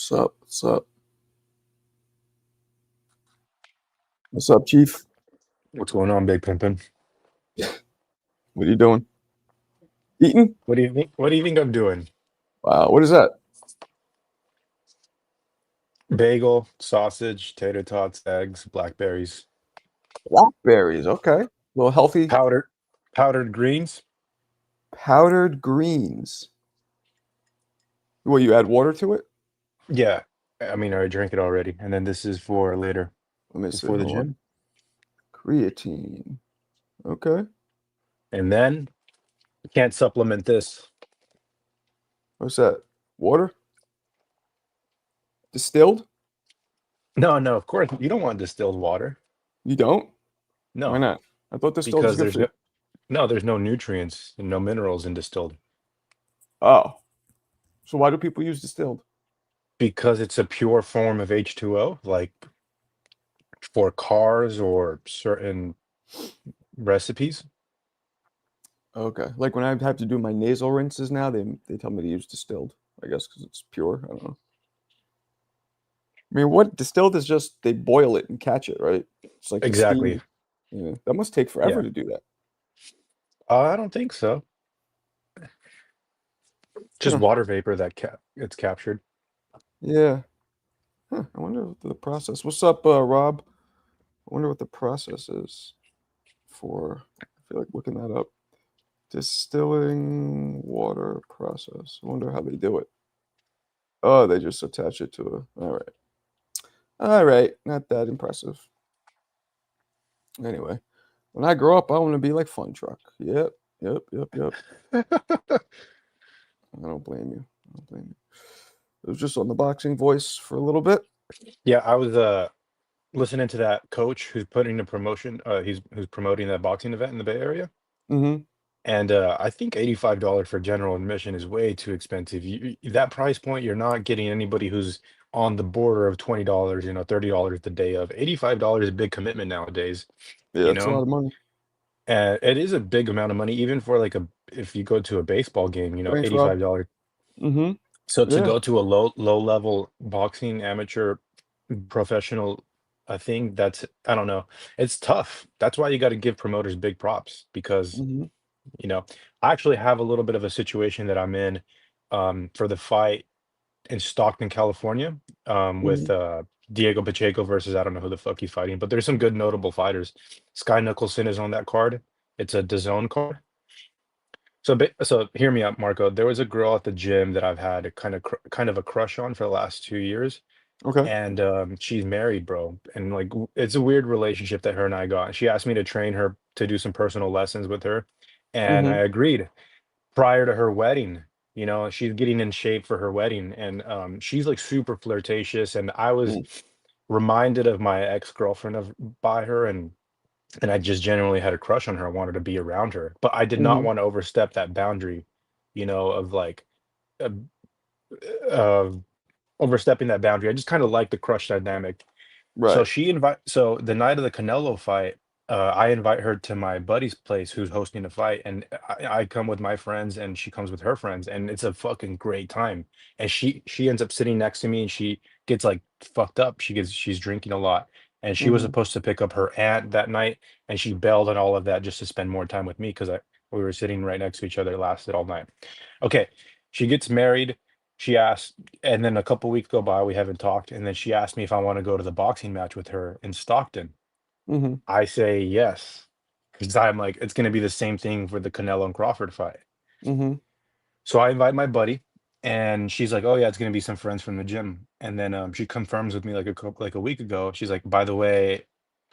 What's up? What's up? What's up, Chief? What's going on, Big Pimpin'? What are you doing? Eating? What do you think? What do you think I'm doing? Wow, what is that? Bagel, sausage, tater tots, eggs, blackberries, Blackberries. Okay. A little healthy. powdered greens. Powdered greens. Well, you add water to it? Yeah, I mean, I drank it already, and then this is for later Let me see. before the Hold on. gym. Creatine. Okay. And then you can't supplement this. What's that? Water? Distilled? No, no, of course you don't want distilled water. You don't? Why No, not? I thought distilled was because good for you. there's no nutrients and no minerals in distilled Oh. So why do people use distilled? because it's a pure form of H2O, like for cars or certain recipes. Okay. Like when I have to do my nasal rinses now, they tell me to use distilled. I guess because it's pure. I don't know. I mean, what distilled is just they boil it and catch it, right? It's like the Exactly. steam. Yeah, that must take forever Yeah. to do that. I don't think so. Just Huh. water vapor that gets captured. Yeah. Huh. I wonder what the process. What's up, Rob? I wonder what the process is for. I feel like looking that up. Distilling water process. I wonder how they do it. Oh, they just attach it to a. All right. All right. Not that impressive. Anyway, when I grow up, I want to be like Fun Truck. Yep. Yep. Yep. Yep. I don't blame you. I don't blame you. It was just on the boxing voice for a little bit. Yeah, I was listening to that coach who's putting the promotion he's who's promoting that boxing event in the Bay Area. Mm-hmm. And I think $85 for general admission is way too expensive. That price point, you're not getting anybody who's on the border of $20, $30 the day of. $85 is a big commitment nowadays, Yeah, you it's a lot know? of money. And it is a big amount of money, even for like if you go to a baseball game, Thanks, Rob. $85. Mm-hmm. So to Yeah. go to a low level boxing amateur professional thing, that's I don't know. It's tough. That's why you got to give promoters big props because, Mm-hmm. you know, I actually have a little bit of a situation that I'm in for the fight in Stockton, California, Mm-hmm. with Diego Pacheco versus I don't know who the fuck he's fighting, but there's some good notable fighters. Sky Nicholson is on that card. It's a DAZN card. So hear me out, Marco. There was a girl at the gym that I've had a kind of a crush on for the last 2 years, Okay. and she's married, bro. And like it's a weird relationship that her and I got. She asked me to train her to do some personal lessons with her, and I Mm-hmm. agreed. Prior to her wedding, she's getting in shape for her wedding, and she's like super flirtatious. And I was Mm. reminded of my ex-girlfriend of by her, and I just genuinely had a crush on her. I wanted to be around her, but I did not Mm-hmm. want to overstep that boundary, of like uh, uh, overstepping that boundary. I just kind of like the crush dynamic. So Right. so the night of the Canelo fight, I invite her to my buddy's place who's hosting the fight, and I come with my friends, and she comes with her friends, and it's a fucking great time. And she ends up sitting next to me, and she gets like fucked up. She's drinking a lot, and she was Mm-hmm. supposed to pick up her aunt that night, and she bailed on all of that just to spend more time with me because I we were sitting right next to each other. It lasted all night. Okay, she gets married. She asked, and then a couple weeks go by, we haven't talked, and then she asked me if I want to go to the boxing match with her in Stockton. Mm-hmm. I say yes, because I'm like, it's going to be the same thing for the Canelo and Crawford fight. Mm-hmm. So I invite my buddy, and she's like, "Oh yeah, it's going to be some friends from the gym." And then she confirms with me like a week ago. She's like, "By the way,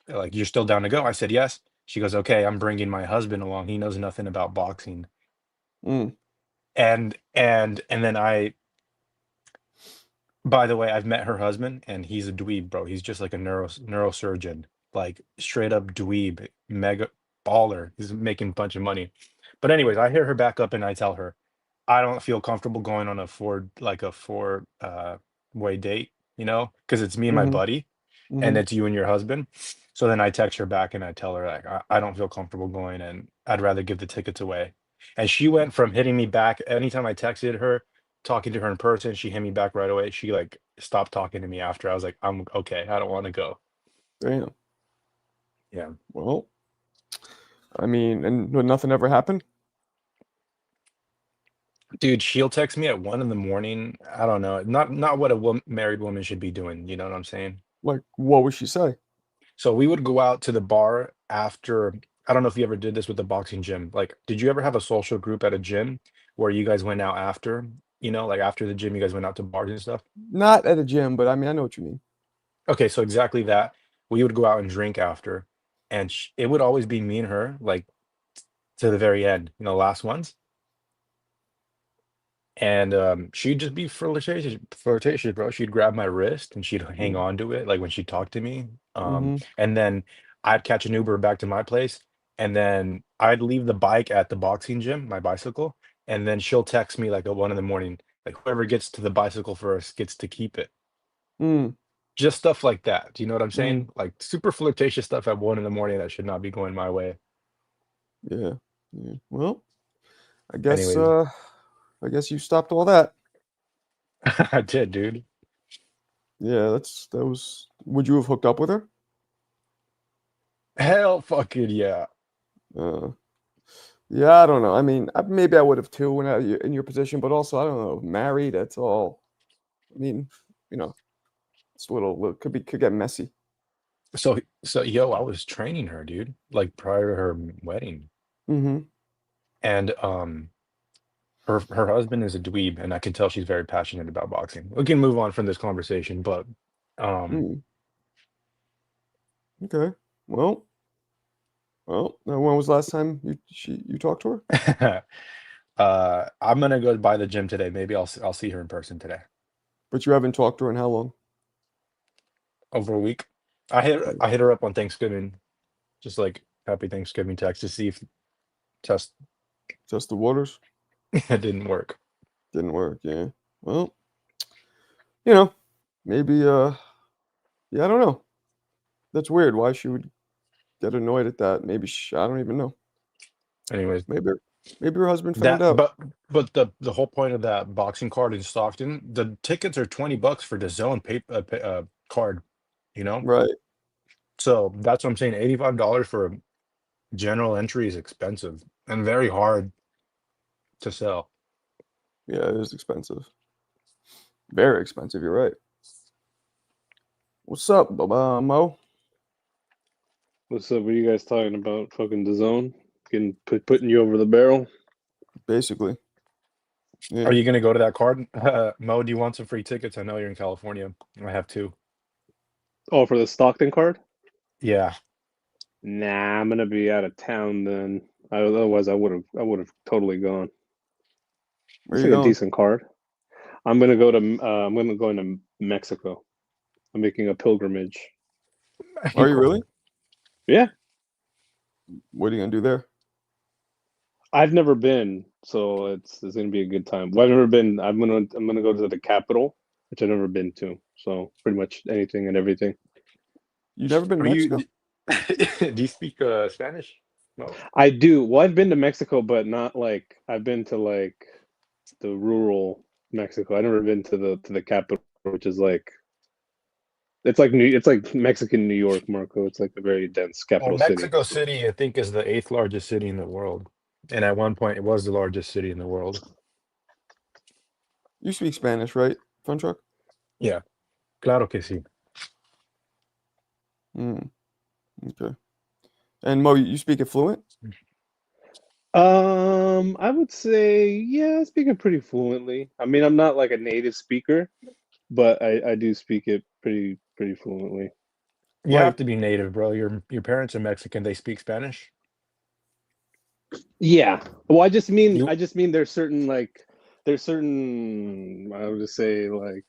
like you're still down to go?" I said yes. She goes, "Okay, I'm bringing my husband along. He knows nothing about boxing." Mm. And then by the way, I've met her husband, and he's a dweeb, bro. He's just like a neurosurgeon, like straight up dweeb, mega baller. He's making a bunch of money. But anyways, I hear her back up, and I tell her I don't feel comfortable going on a four way date, because it's me and my Mm-hmm. buddy, and Mm-hmm. it's you and your husband. So then I text her back and I tell her like I don't feel comfortable going, and I'd rather give the tickets away. And she went from hitting me back anytime I texted her talking to her in person. She hit me back right away. She like stopped talking to me after. I was like, I'm okay. I don't want to go. Damn. Yeah. Well, I mean, and nothing ever happened. Dude, she'll text me at 1 in the morning. I don't know. Not what a married woman should be doing. You know what I'm saying? Like, what would she say? So we would go out to the bar after. I don't know if you ever did this with the boxing gym. Like, did you ever have a social group at a gym where you guys went out after? You know, like after the gym, you guys went out to bars and stuff. Not at a gym, but I mean, I know what you mean. Okay, so exactly that. We would go out and drink after, and it would always be me and her, like to the very end. You know, last ones. And, she'd just be flirtatious, bro. She'd grab my wrist and she'd hang on to it, like, when she talked to me, Mm-hmm. and then I'd catch an Uber back to my place, and then I'd leave the bike at the boxing gym, my bicycle, and then she'll text me, like, at 1 in the morning, like, "Whoever gets to the bicycle first gets to keep it." Mm, Just stuff like that, do you know what I'm mm, saying? Like, super flirtatious stuff at 1 in the morning that should not be going my way. yeah. Yeah. Well, I guess Anyways, uh I guess you stopped all that. I did, dude. Yeah, that was would you have hooked up with her? Hell fucking yeah. Uh yeah, I don't know. I mean, maybe I would have too when in your position, but also I don't know, married, that's all. I mean, you know, it's a little could get messy. Yo, I was training her, dude, like prior to her wedding. Mm-hmm. And her husband is a dweeb, and I can tell she's very passionate about boxing. We can move on from this conversation, but um Mm, okay. Well, when was the last time you talked to her? I'm gonna go by the gym today. Maybe I'll see her in person today. But you haven't talked to her in how long? Over a week. Okay. I hit her up on Thanksgiving, just like happy Thanksgiving text to see if test Just the waters? it didn't work. Didn't work, yeah. Well, you know, maybe yeah, I don't know. That's weird why she would get annoyed at that. Maybe I don't even know. Anyways, Maybe maybe her husband found that out. but the whole point of that boxing card in Stockton, the tickets are $20 for the zone card, you know? Right. So that's what I'm saying. $85 for a general entry is expensive and very hard to sell. Yeah, it is expensive. Very expensive, you're right. What's up, Mo? What's up? What are you guys talking about? Fucking the zone? Getting putting you over the barrel? Basically. Yeah. Are you gonna go to that card? Mo, do you want some free tickets? I know you're in California. I have two. Oh, for the Stockton card? Yeah. Nah, I'm gonna be out of town then. Otherwise, I would have totally gone. Where It's you like a going? decent card. I'm gonna go into Mexico. I'm making a pilgrimage. Are you Cool. really? Yeah, What are you gonna do there? I've never been, so it's gonna be a good time. Well, I've never been. I'm gonna go to the capital, which I've never been to. So pretty much anything and everything. You've never been to Are you Mexico? do you speak Spanish? Mo? I do. Well, I've been to Mexico, but not like I've been to like the rural Mexico. I've never been to the capital, which is like it's like Mexican New York, Marco. It's like a very dense Well, capital city. Mexico City, I think, is the eighth largest city in the world. And at one point, it was the largest city in the world. You speak Spanish, right? Fun truck? Yeah, claro que sí. Mm, okay. And Mo, you speak it fluent? I would say yeah, I speak it pretty fluently. I mean, I'm not like a native speaker, but I do speak it pretty fluently. You have Like, to be native, bro. Your parents are Mexican. They speak Spanish. Yeah. Well, I You just mean there's certain I would just say like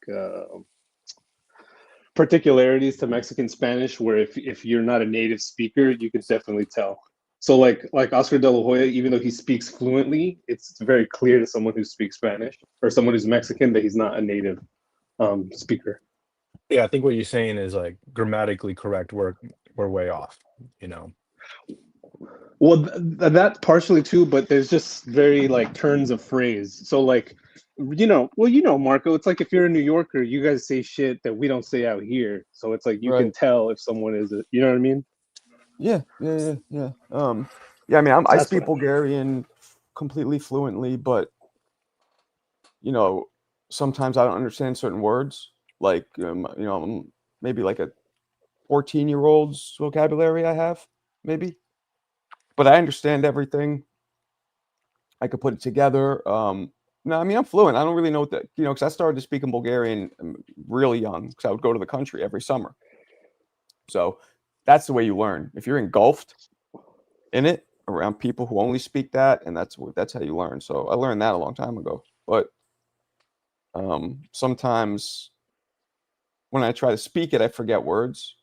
particularities to Mexican Spanish where if you're not a native speaker, you can definitely tell. So like Oscar De La Hoya, even though he speaks fluently, it's very clear to someone who speaks Spanish or someone who's Mexican that he's not a native speaker. Yeah, I think what you're saying is like grammatically correct. We're way off. You know. Well, that partially too, but there's just very like turns of phrase. So like Marco, it's like if you're a New Yorker, you guys say shit that we don't say out here. So it's like you can Right. tell if someone is, you know what I mean? Yeah. Yeah. I mean, I That's speak what Bulgarian completely fluently, but sometimes I don't understand certain words. Like, maybe like a 14-year-old's vocabulary I have, maybe. But I understand everything. I could put it together. No, I mean, I'm fluent. I don't really know what that, because I started speaking Bulgarian really young because I would go to the country every summer. So that's the way you learn. If you're engulfed in it around people who only speak that, and that's how you learn. So I learned that a long time ago. But sometimes when I try to speak it, I forget words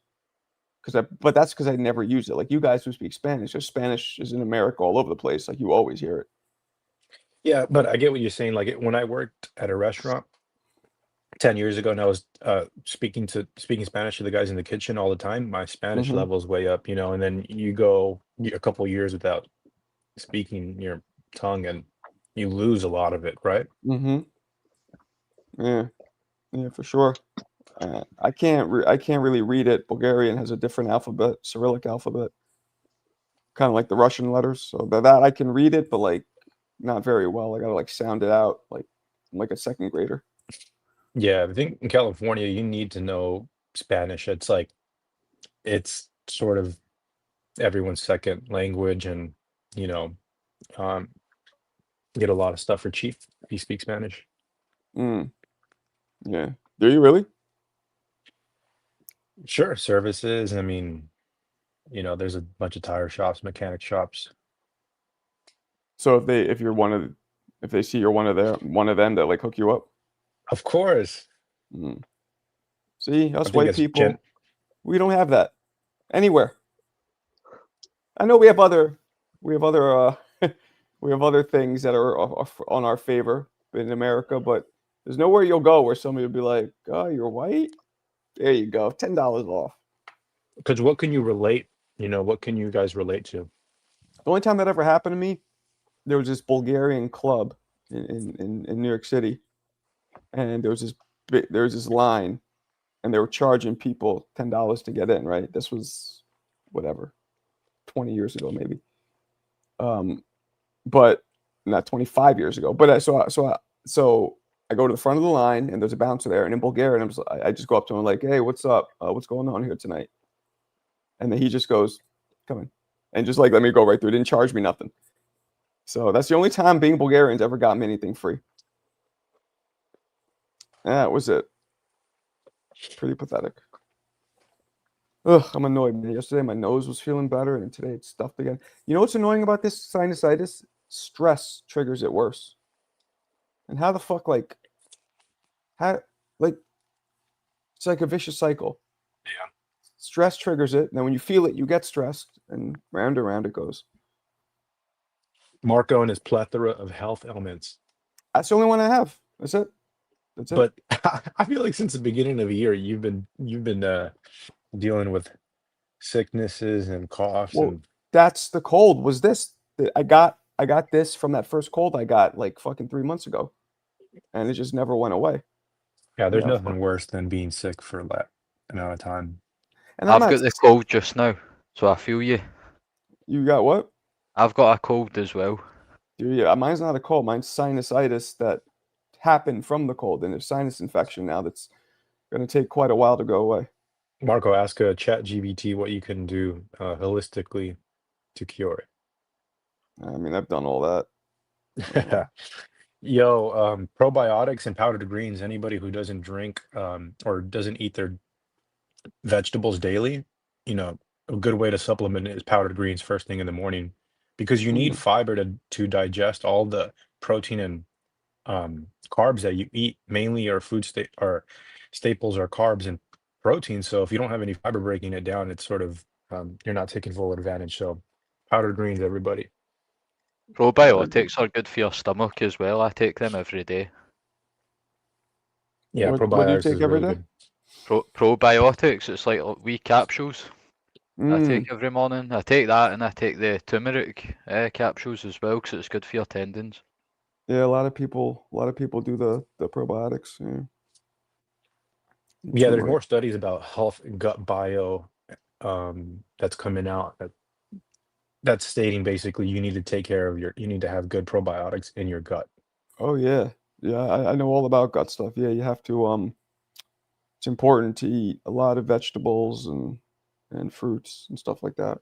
but that's because I never use it. Like you guys who speak Spanish, just Spanish is in America all over the place. Like you always hear it. Yeah, but I get what you're saying. Like when I worked at a restaurant 10 years ago, and I was speaking Spanish to the guys in the kitchen all the time, my Spanish Mm-hmm. level's way up, and then you go a couple years without speaking your tongue and you lose a lot of it, right? Mm-hmm. Yeah. Yeah, for sure. I can't really read it. Bulgarian has a different alphabet, Cyrillic alphabet, kind of like the Russian letters. So that I can read it, but like not very well. I gotta like sound it out like I'm like a second grader. Yeah, I think in California you need to know Spanish. It's sort of everyone's second language, and you know, um, get a lot of stuff for cheap if you speak Spanish. Mm, yeah. Do you really? Sure, services. I mean, there's a bunch of tire shops, mechanic shops. So if they see you're one of them that like hook you up. Of course. Mm. See, I us think white it's gen people, we don't have that anywhere. I know we have other we have other things that are on our favor in America, but there's nowhere you'll go where somebody will be like, "Oh, you're white? There you go, $10 off." because what can you relate? What can you guys relate to? The only time that ever happened to me, there was this Bulgarian club in New York City, and there was this line, and they were charging people $10 to get in. Right? This was whatever 20 years ago, maybe. Um, but not 25 years ago. But so I go to the front of the line, and there's a bouncer there, and in Bulgarian, I just go up to him like, "Hey, what's up? What's going on here tonight?" And then he just goes, "Come in," and just like let me go right through. Didn't charge me nothing. So that's the only time being Bulgarians ever got me anything free. And that was it. Pretty pathetic. Ugh, I'm annoyed, man. Yesterday my nose was feeling better, and today it's stuffed again. You know what's annoying about this sinusitis? Stress triggers it worse. And how the fuck, how, like, it's like a vicious cycle. Yeah. Stress triggers it, and then when you feel it, you get stressed, and round and round it goes. Marco and his plethora of health ailments. That's the only one I have. That's it. That's it. But I feel like since the beginning of the year, you've been dealing with sicknesses and coughs Well, and that's the cold. Was this? I got this from that first cold I got like fucking 3 months ago, and it just never went away. yeah, there's Yeah, nothing worse than being sick for that amount of time. and I'm I've not. got the cold just now, so I feel you. You got what? I've got a cold as well. Dude, yeah, mine's not a cold. Mine's sinusitis that happened from the cold, and there's sinus infection now that's going to take quite a while to go away. Marco, ask a chat GBT what you can do holistically to cure it. I mean, I've done all that. Yo, probiotics and powdered greens. Anybody who doesn't drink or doesn't eat their vegetables daily, a good way to supplement it is powdered greens first thing in the morning, because you need Mm, fiber to digest all the protein and carbs that you eat. Mainly are staples are carbs and protein. So if you don't have any fiber breaking it down, it's sort of you're not taking full advantage. So powdered greens, everybody. Probiotics are good for your stomach as well. I take them every day. Yeah, what do you probiotics take is every really day? good. Probiotics, it's like wee capsules I Mm, take every morning. I take that, and I take the turmeric capsules as well, because it's good for your tendons. Yeah, a lot of people do the probiotics. Yeah. Yeah, there's Turmeric. more studies about health and gut bio that's coming out that's stating basically you need to take care of you need to have good probiotics in your gut. Oh yeah, yeah. I know all about gut stuff. Yeah, you have to. It's important to eat a lot of vegetables and fruits and stuff like that.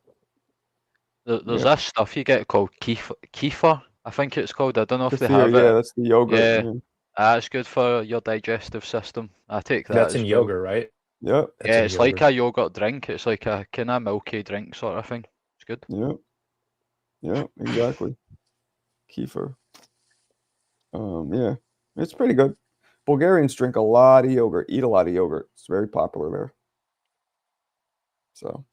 There's Yeah, this stuff you get called kefir, I think it's called. I don't know if they kefir. have Yeah, it. that's the yogurt. Yeah, Yeah, that's good for your digestive system. I take that That's as in well. yogurt, right? yep, That's Yeah, in it's like yogurt. a yogurt drink. It's like a kind of milky drink sort of thing. It's good. yep, yep. Exactly. Kefir. Yeah, it's pretty good. Bulgarians drink a lot of yogurt, eat a lot of yogurt. It's very popular there. So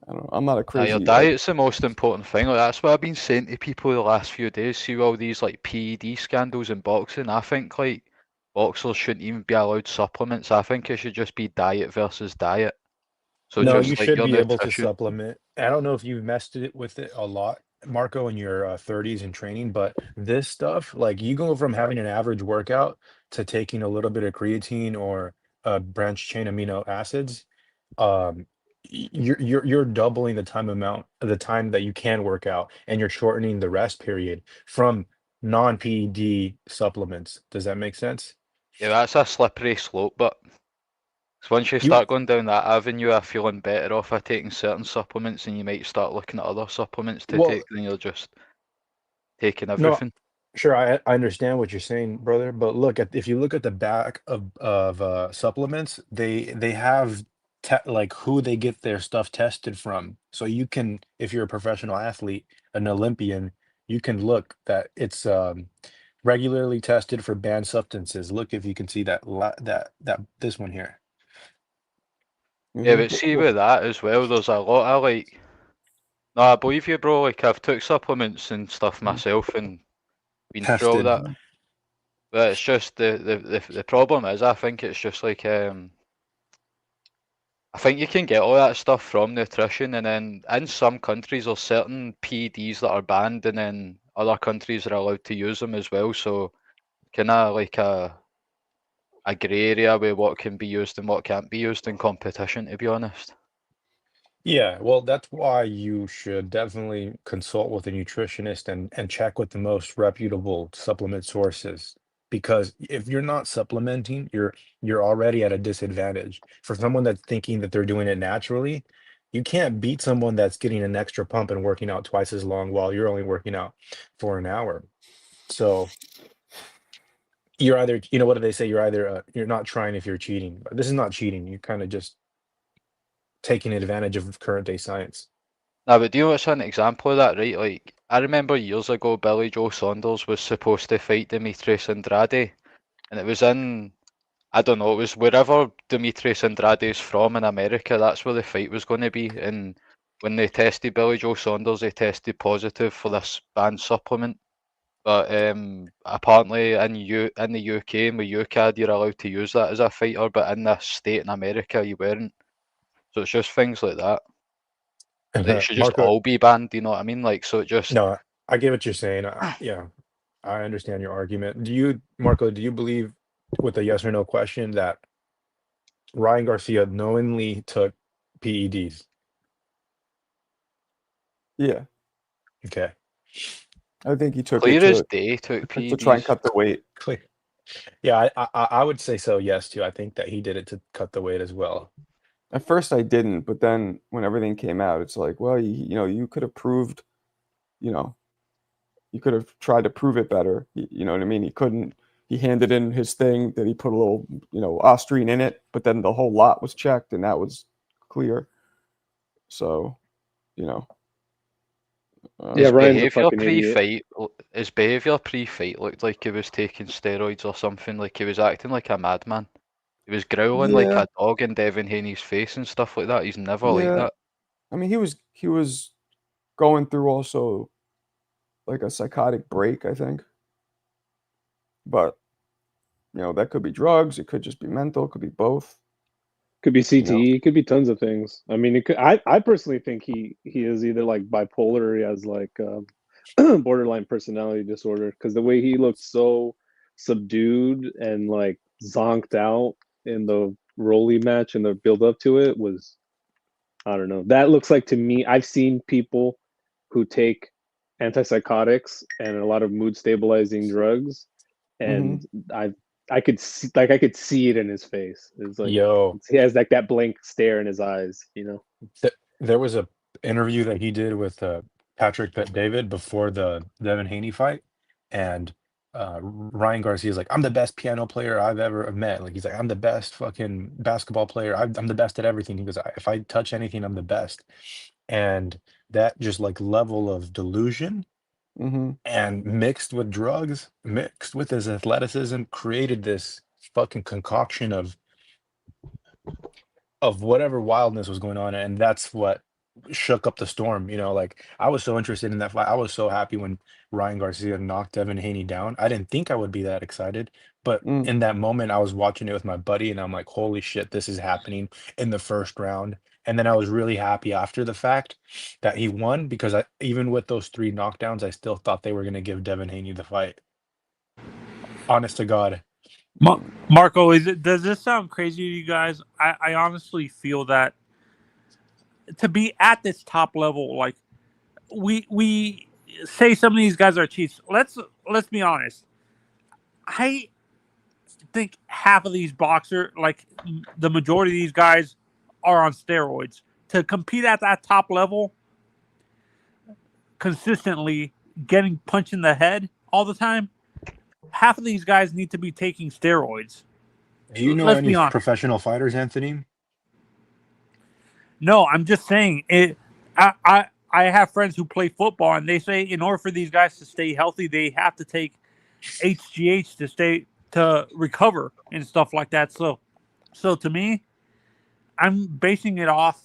I don't know. I'm not a Now, your crazy diet's the most important thing. Like, that's what I've been saying to people the last few days. See all these like PED scandals in boxing. I think like boxers shouldn't even be allowed supplements. I think it should just be diet versus diet. So No, you just like should your be able to nutrition. supplement. I don't know if you've messed it with it a lot, Marco, in your 30s in training, but this stuff, like you go from having an average workout to taking a little bit of creatine or branched chain amino acids. You're doubling the time that you can work out, and you're shortening the rest period from non-PED supplements. Does that make sense? Yeah, that's a slippery slope, but 'cause once you You start going down that avenue of feeling better off of taking certain supplements, and you might start looking at other supplements to well, take, then you're just taking no, everything. sure, I understand what you're saying, brother, but if you look at the back of supplements, they have like who they get their stuff tested from. So you can, if you're a professional athlete, an Olympian, you can look that it's regularly tested for banned substances. Look if you can see that this one here. Yeah, Mhm. but see with that as well, there's a lot of like, no, I believe you, bro. Like I've took supplements and stuff myself and been through all Tested. that. But it's just the problem is, I think it's just like I think you can get all that stuff from nutrition, and then in some countries there's certain PEDs that are banned, and then other countries are allowed to use them as well. So kind of like a grey area with what can be used and what can't be used in competition, to be honest. Yeah, well, that's why you should definitely consult with a nutritionist and check with the most reputable supplement sources. Because if you're not supplementing, you're already at a disadvantage. For someone that's thinking that they're doing it naturally, you can't beat someone that's getting an extra pump and working out twice as long while you're only working out for an hour. So you're either, what do they say? You're not trying if you're cheating. This is not cheating. You're kind of just taking advantage of current day science. Now, but do you know what's an example of that, right? Like, I remember years ago, Billy Joe Saunders was supposed to fight Demetrius Andrade, and it was in, I don't know, it was wherever Demetrius Andrade is from in America, that's where the fight was going to be. And when they tested Billy Joe Saunders, they tested positive for this banned supplement. But apparently in the UK and with UCAD, you're allowed to use that as a fighter, but in this state in America, you weren't. So it's just things like that. Like, it should just Marco, all be banned, you know what I mean? Like, so it just, no, I get what you're saying. Yeah, I understand your argument. Marco, do you believe with a yes or no question that Ryan Garcia knowingly took PEDs? Yeah, Okay, I think he took it clear as day, took to try and PEDs. cut the weight. clear. Yeah, I would say so, yes, too. I think that he did it to cut the weight as well. At first, I didn't, but then when everything came out, it's like, well, you could have proved, you know, you could have tried to prove it better. You know what I mean? He couldn't. He handed in his thing that he put a little, Ostrine in it, but then the whole lot was checked and that was clear. So, you know, Yeah, His Ryan's a behaviour fucking idiot. pre-fight, his behaviour pre-fight looked like he was taking steroids or something. Like he was acting like a madman. He was growling like yeah, a dog in Devin Haney's face and stuff like that. He's never like yeah. that. I mean, he was going through also like a psychotic break, I think. But that could be drugs. It could just be mental. It could be both. Could be You know. CTE. It could be tons of things. I mean, it could. I personally think he is either like bipolar or he has like borderline personality disorder because the way he looked so subdued and like zonked out in the Rolly match and the build up to it was, I don't know. That looks like to me, I've seen people who take antipsychotics and a lot of mood stabilizing drugs, and I could see it in his face. It's like Yo, he has like that blank stare in his eyes, there was a interview that he did with Patrick Bet David before the Devin Haney fight, and Ryan Garcia's like, "I'm the best piano player I've ever met." Like he's like, "I'm the best fucking basketball player. I'm the best at everything." He goes, "If I touch anything, I'm the best." And that just like level of delusion Mm-hmm. and mixed with drugs, mixed with his athleticism, created this fucking concoction of whatever wildness was going on, and that's what shook up the storm. Like I was so interested in that fight. I was so happy when Ryan Garcia knocked Devin Haney down. I didn't think I would be that excited, but Mm. in that moment, I was watching it with my buddy, and I'm like, "Holy shit, this is happening in the first round." And then I was really happy after the fact that he won because even with those 3 knockdowns, I still thought they were going to give Devin Haney the fight. Honest to God. Marco, does this sound crazy to you guys? I honestly feel that to be at this top level, like we say some of these guys are cheats. Let's be honest. I think half of these boxers, like the majority of these guys, are on steroids. To compete at that top level consistently, getting punched in the head all the time, half of these guys need to be taking steroids. Do you know Let's any be honest. professional fighters, Anthony? No, I'm just saying it. I have friends who play football, and they say in order for these guys to stay healthy, they have to take HGH to recover and stuff like that. So to me, I'm basing it off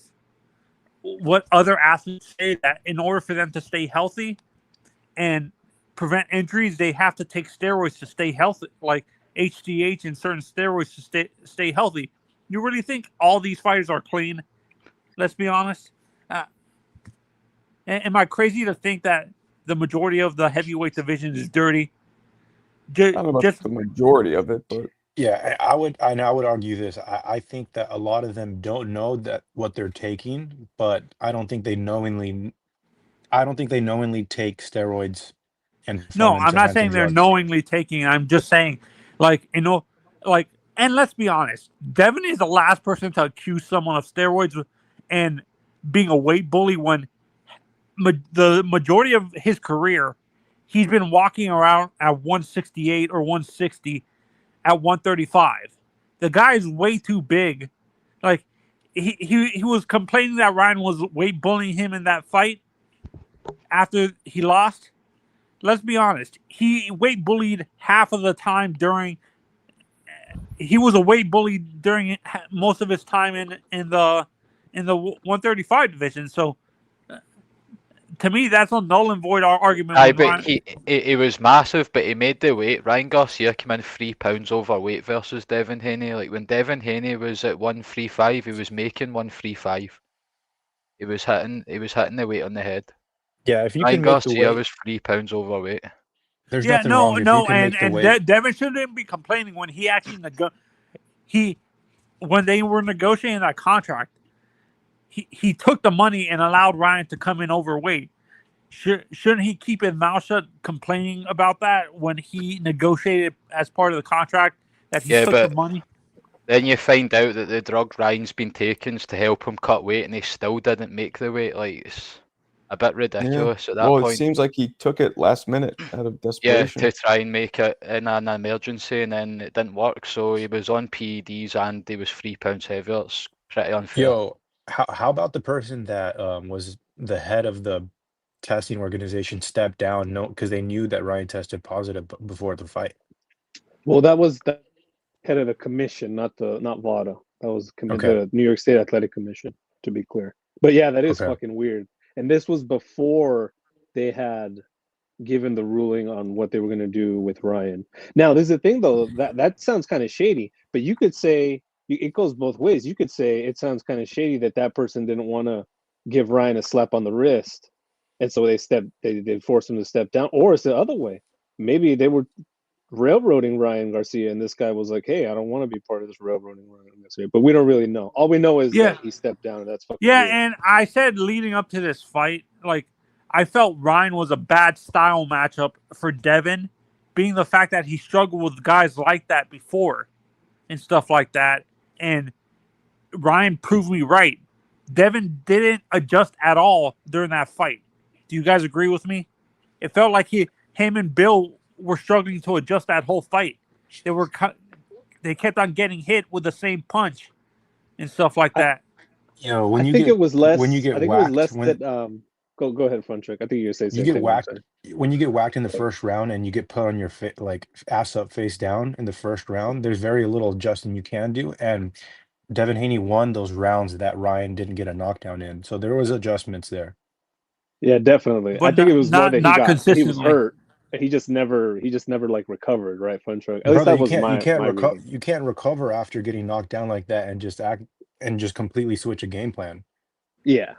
what other athletes say, that in order for them to stay healthy and prevent injuries, they have to take steroids to stay healthy, like HGH and certain steroids to stay healthy. You really think all these fighters are clean? Let's be honest. Am I crazy to think that the majority of the heavyweight division is dirty? I don't know about the majority of it, but Yeah, I would argue this. I think that a lot of them don't know that what they're taking, but I don't think they knowingly take steroids and No, I'm not enhancing saying they're drugs. knowingly taking it. I'm just saying, like, and let's be honest, Devin is the last person to accuse someone of steroids and being a weight bully when the majority of his career, he's been walking around at 168 or 160 at 135. The guy is way too big. Like, he was complaining that Ryan was weight bullying him in that fight after he lost. Let's be honest. He weight bullied half of the time during. He was a weight bully during most of his time in the 135 division. So, to me, that's a null and void argument. Aye, but he was massive, but he made the weight. Ryan Garcia came in 3 pounds overweight versus Devin Haney. Like when Devin Haney was at 135, he was making 135. He was hitting the weight on the head. Yeah, if you Ryan can make the Garcia weight, was 3 pounds overweight. there's nothing wrong if you can make the weight. Devin shouldn't be complaining when he actually when they were negotiating that contract. He took the money and allowed Ryan to come in overweight. Shouldn't he keep his mouth shut complaining about that when he negotiated as part of the contract that he took the money? Then you find out that the drug Ryan's been taking is to help him cut weight, and he still didn't make the weight. Like, it's a bit ridiculous at that point. It seems like he took it last minute out of desperation. Yeah, to try and make it in an emergency, and then it didn't work. So he was on PEDs and he was 3 pounds heavier. It's pretty unfair. Yo, how about the person that was the head of the testing organization stepped down because they knew that Ryan tested positive before the fight? Well, that was the head of the commission, not VADA. That was the New York State Athletic Commission, to be clear. But yeah, that is fucking weird. And this was before they had given the ruling on what they were going to do with Ryan. Now, there's a thing though that sounds kind of shady, but you could say it goes both ways. You could say it sounds kind of shady that person didn't want to give Ryan a slap on the wrist and so they forced him to step down, or it's the other way. Maybe they were railroading Ryan Garcia, and this guy was like, "Hey, I don't want to be part of this railroading Ryan Garcia." But we don't really know. All we know is that he stepped down, and that's fucking Yeah, weird. and I said leading up to this fight, like I felt Ryan was a bad style matchup for Devin, being the fact that he struggled with guys like that before and stuff like that. And Ryan proved me right. Devin didn't adjust at all during that fight. Do you guys agree with me? It felt like him and Bill were struggling to adjust that whole fight. They kept on getting hit with the same punch and stuff like that. You know, when I you think get it was less. when you get I think whacked, it was less when that. Go ahead, Funtrick. I think you're gonna say you something. get whacked when you get whacked in the first round and you get put on your like ass up, face down in the first round. There's very little adjusting you can do, and Devin Haney won those rounds that Ryan didn't get a knockdown in. So there was adjustments there. Yeah, definitely. But I think it was more that not he was consistently. hurt. And he just never like recovered, right, Funtrick? At least Brother, that you was can't my reading. you can't recover after getting knocked down like that and just completely switch a game plan. Yeah.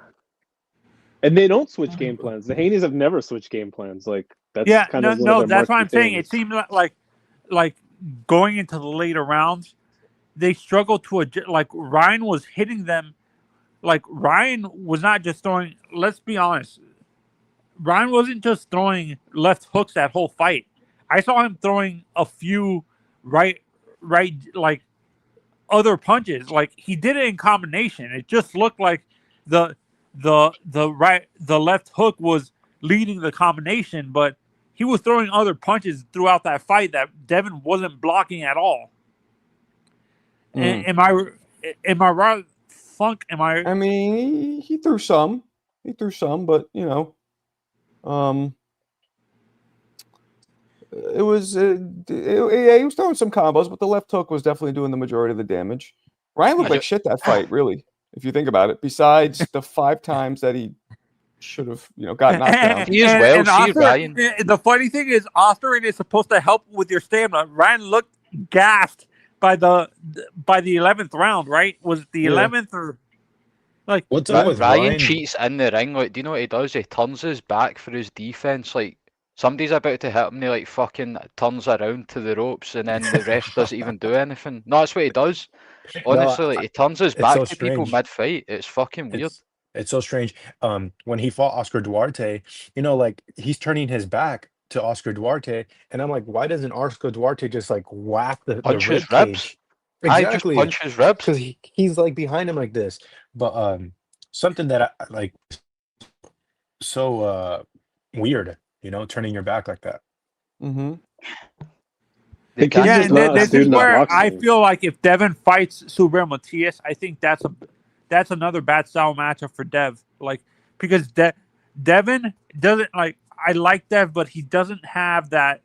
And they don't switch game plans. The Haneys have never switched game plans. Like that's Yeah, kind of one no, of their that's what I'm marquee saying. It things. seemed like going into the later rounds, they struggled to adjust. Like Ryan was hitting them. Like Ryan was not just throwing. Let's be honest. Ryan wasn't just throwing left hooks that whole fight. I saw him throwing a few right, like other punches. Like he did it in combination. It just looked like the left hook was leading the combination, but he was throwing other punches throughout that fight that Devin wasn't blocking at all. Am I right, Funk? I mean, he threw some. He threw some, but you know, it was yeah, he was throwing some combos, but the left hook was definitely doing the majority of the damage. Ryan looked like shit that fight, really, if you think about it. Besides the 5 times that he should have, got knocked down. He as well. And See, Oscar, Ryan. the funny thing is, Oscar is supposed to help with your stamina. Ryan looked gassed by the 11th round, right? Was it the 11th or like? What's up with Ryan Ryan? cheats in the ring. Like, do you know what he does? He turns his back for his defense. Like, somebody's about to hit him, he like fucking turns around to the ropes, and then the ref doesn't even do anything. No, that's what he does. Honestly, like he turns his back so to people strange. mid-fight. It's fucking weird. It's so strange. When he fought Oscar Duarte, like he's turning his back to Oscar Duarte, and I'm like, why doesn't Oscar Duarte just like whack the Punch rib his ribs. cage? I just Exactly, punch his ribs. because he's like behind him like this. But something that I like so weird, turning your back like that. Mm-hmm. The guy- Yeah, He's and not- this dude is not where boxing. I feel like if Devin fights Subriel Matias, I think that's another bad style matchup for Dev. Like because Devin doesn't like. I like Dev, but he doesn't have that.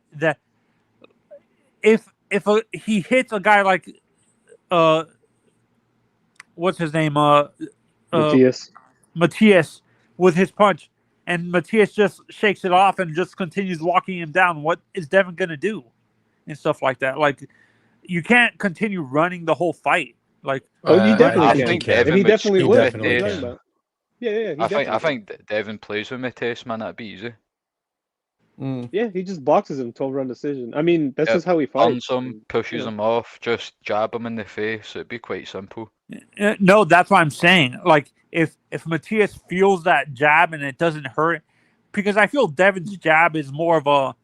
If he hits a guy like what's his name Matias with his punch, and Matias just shakes it off and just continues walking him down, what is Devin gonna do and stuff like that? Like you can't continue running the whole fight. Like Oh, you I definitely can. think can. And Devin he would definitely speed would. definitely What are you can. talking about? Yeah. He I definitely think Devin plays with Matias, man. That'd be easy. Mm. Yeah, he just boxes him 12-round decision. I mean, that's Yeah, just how he Turns fights. him, pushes Yeah. him off, just jab him in the face. It'd be quite simple. no, that's what I'm saying. Like if Matias feels that jab and it doesn't hurt, because I feel Devin's jab is more of a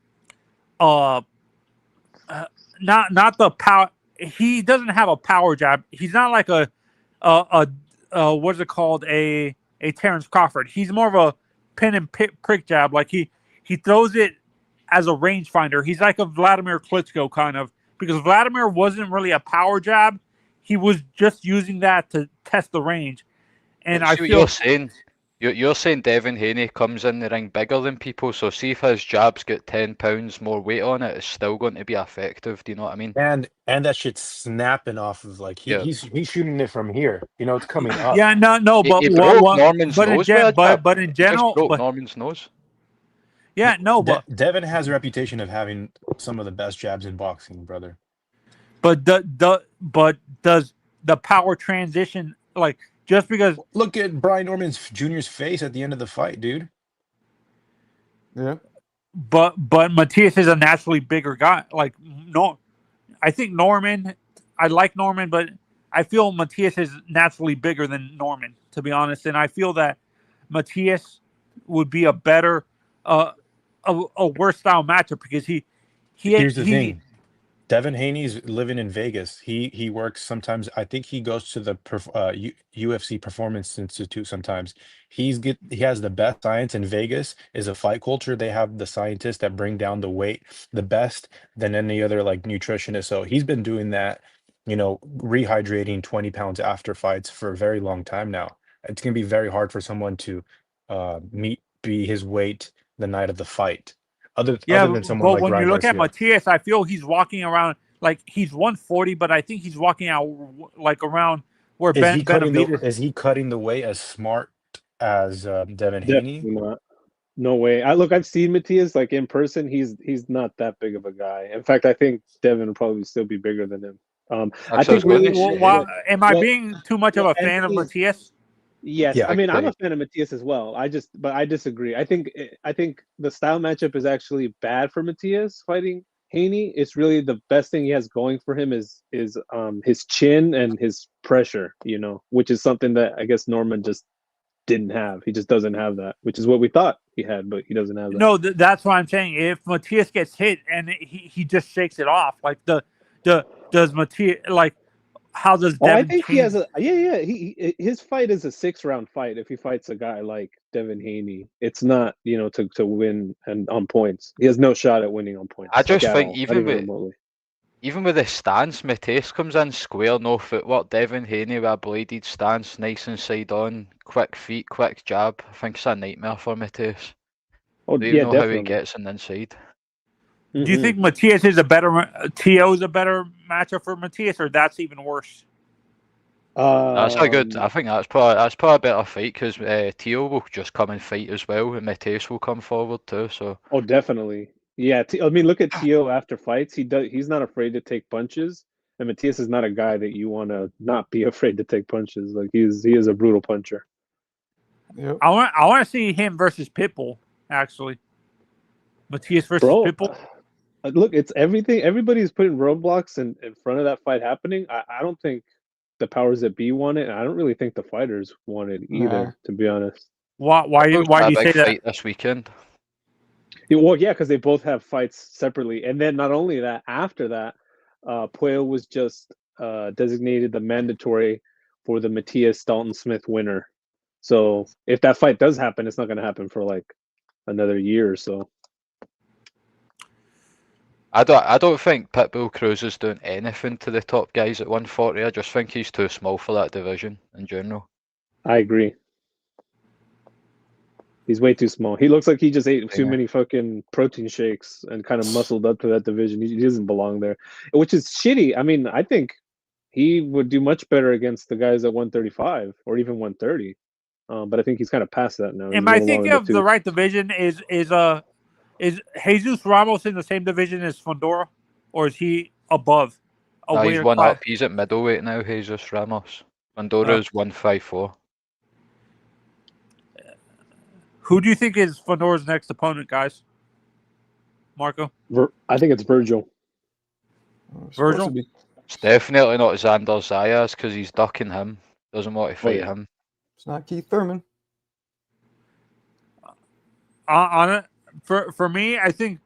not the power. He doesn't have a power jab. He's not like a what's it called, a Terrence Crawford. He's more of a pin and prick jab. Like he throws it as a rangefinder. He's like a Vladimir Klitschko kind of, because Vladimir wasn't really a power jab. He was just using that to test the range. And I See what feel you're saying. You're saying Devin Haney comes in the ring bigger than people, so see if his jab's got 10 pounds more weight on it, it's still going to be effective. Do you know what I mean? And that shit's snapping off of like Yeah. he's shooting it from here. It's coming up. yeah, no, but He broke what- Norman's but in nose gen- with a jab. but in He just general, broke but, Norman's nose. yeah, no, but Devin has a reputation of having some of the best jabs in boxing, brother. but does the power transition, like just because Look at Brian Norman Jr.'s face at the end of the fight, dude. Yeah. but Matias is a naturally bigger guy. Like no, I think Norman. I like Norman, but I feel Matias is naturally bigger than Norman, to be honest. And I feel that Matias would be a better, a worse style matchup because he Here's the thing. Devin Haney's living in Vegas. He works sometimes. I think he goes to the UFC Performance Institute sometimes. He has the best science in Vegas. Is a fight culture. They have the scientists that bring down the weight the best than any other like nutritionist. So he's been doing that, rehydrating 20 pounds after fights for a very long time now. It's gonna be very hard for someone to be his weight the night of the fight. Other than someone but like when Ryan you look at Garcia. Matias, I feel he's walking around like he's 140, but I think he's walking out like around where Is he cutting Benavidez. the way as smart as Devin Definitely Haney? not. No way. I've seen Matias like in person. He's not that big of a guy. In fact, I think Devin would probably still be bigger than him. I Actually, I was think going really. to say, Am I well- being too much of a fan of Anthony- Matias? Yes, Yeah, I mean I'm agree. a fan of Matias as well. But I disagree. I think the style matchup is actually bad for Matias fighting Haney. It's really the best thing he has going for him is his chin and his pressure. Which is something that I guess Norman just didn't have. He just doesn't have that, which is what we thought he had, but he doesn't have that. No, that's what I'm saying. If Matias gets hit and he just shakes it off, like does Matias like how does Oh, I Devin think he change? has a yeah. His fight is a 6-round fight. If he fights a guy like Devin Haney, it's not to win and on points. He has no shot at winning on points. I just at think all, not even with remotely. even with the stance, Matias comes in square, no footwork. Devin Haney with a bladed stance, nice and side on, quick feet, quick jab. I think it's a nightmare for Matias. Oh Do you yeah, know how he definitely. gets on the inside? Do you Mhm. think Matias is T.O. is a better matchup for Matias, or that's even worse? That's a good. Um, I think that's probably a better fight because Tio will just come and fight as well, and Matias will come forward too. So Oh, definitely. Yeah, I mean, look at Tio after fights. He's not afraid to take punches, and Matias is not a guy that you want to not be afraid to take punches. Like he is a brutal puncher. Yep. I want to see him versus Pitbull. Actually, Matias versus Bro, Pitbull. look, it's everything. Everybody's putting roadblocks in front of that fight happening. I don't think the powers that be want it, and I don't really think the fighters want it either, Nah. to be honest. Why Pitbull's do got you a say big that? fight this weekend? Yeah, well, yeah, because they both have fights separately, and then not only that, after that, Puello was just designated the mandatory for the Matias Dalton Smith winner. So if that fight does happen, it's not going to happen for like another year or so. I don't think Pitbull Cruz is doing anything to the top guys at 140. I just think he's too small for that division in general. I agree. He's way too small. He looks like he just ate too Yeah. many fucking protein shakes and kind of muscled up to that division. He doesn't belong there, which is shitty. I mean, I think he would do much better against the guys at 135 or even 130. But I think he's kind of past that now. He's Am I no thinking longer of the right division? Is Jesus Ramos in the same division as Fondora, or is he above? No, he's weighter one class? up. He's at middleweight now, Jesus Ramos. Pandora's 154. Who do you think is Fondora's next opponent, guys? Marco? I think it's Virgil. Supposed Virgil? to be- It's definitely not Xander Zayas because he's ducking him. Doesn't want to fight yeah. him. It's not Keith Thurman. On it for me, I think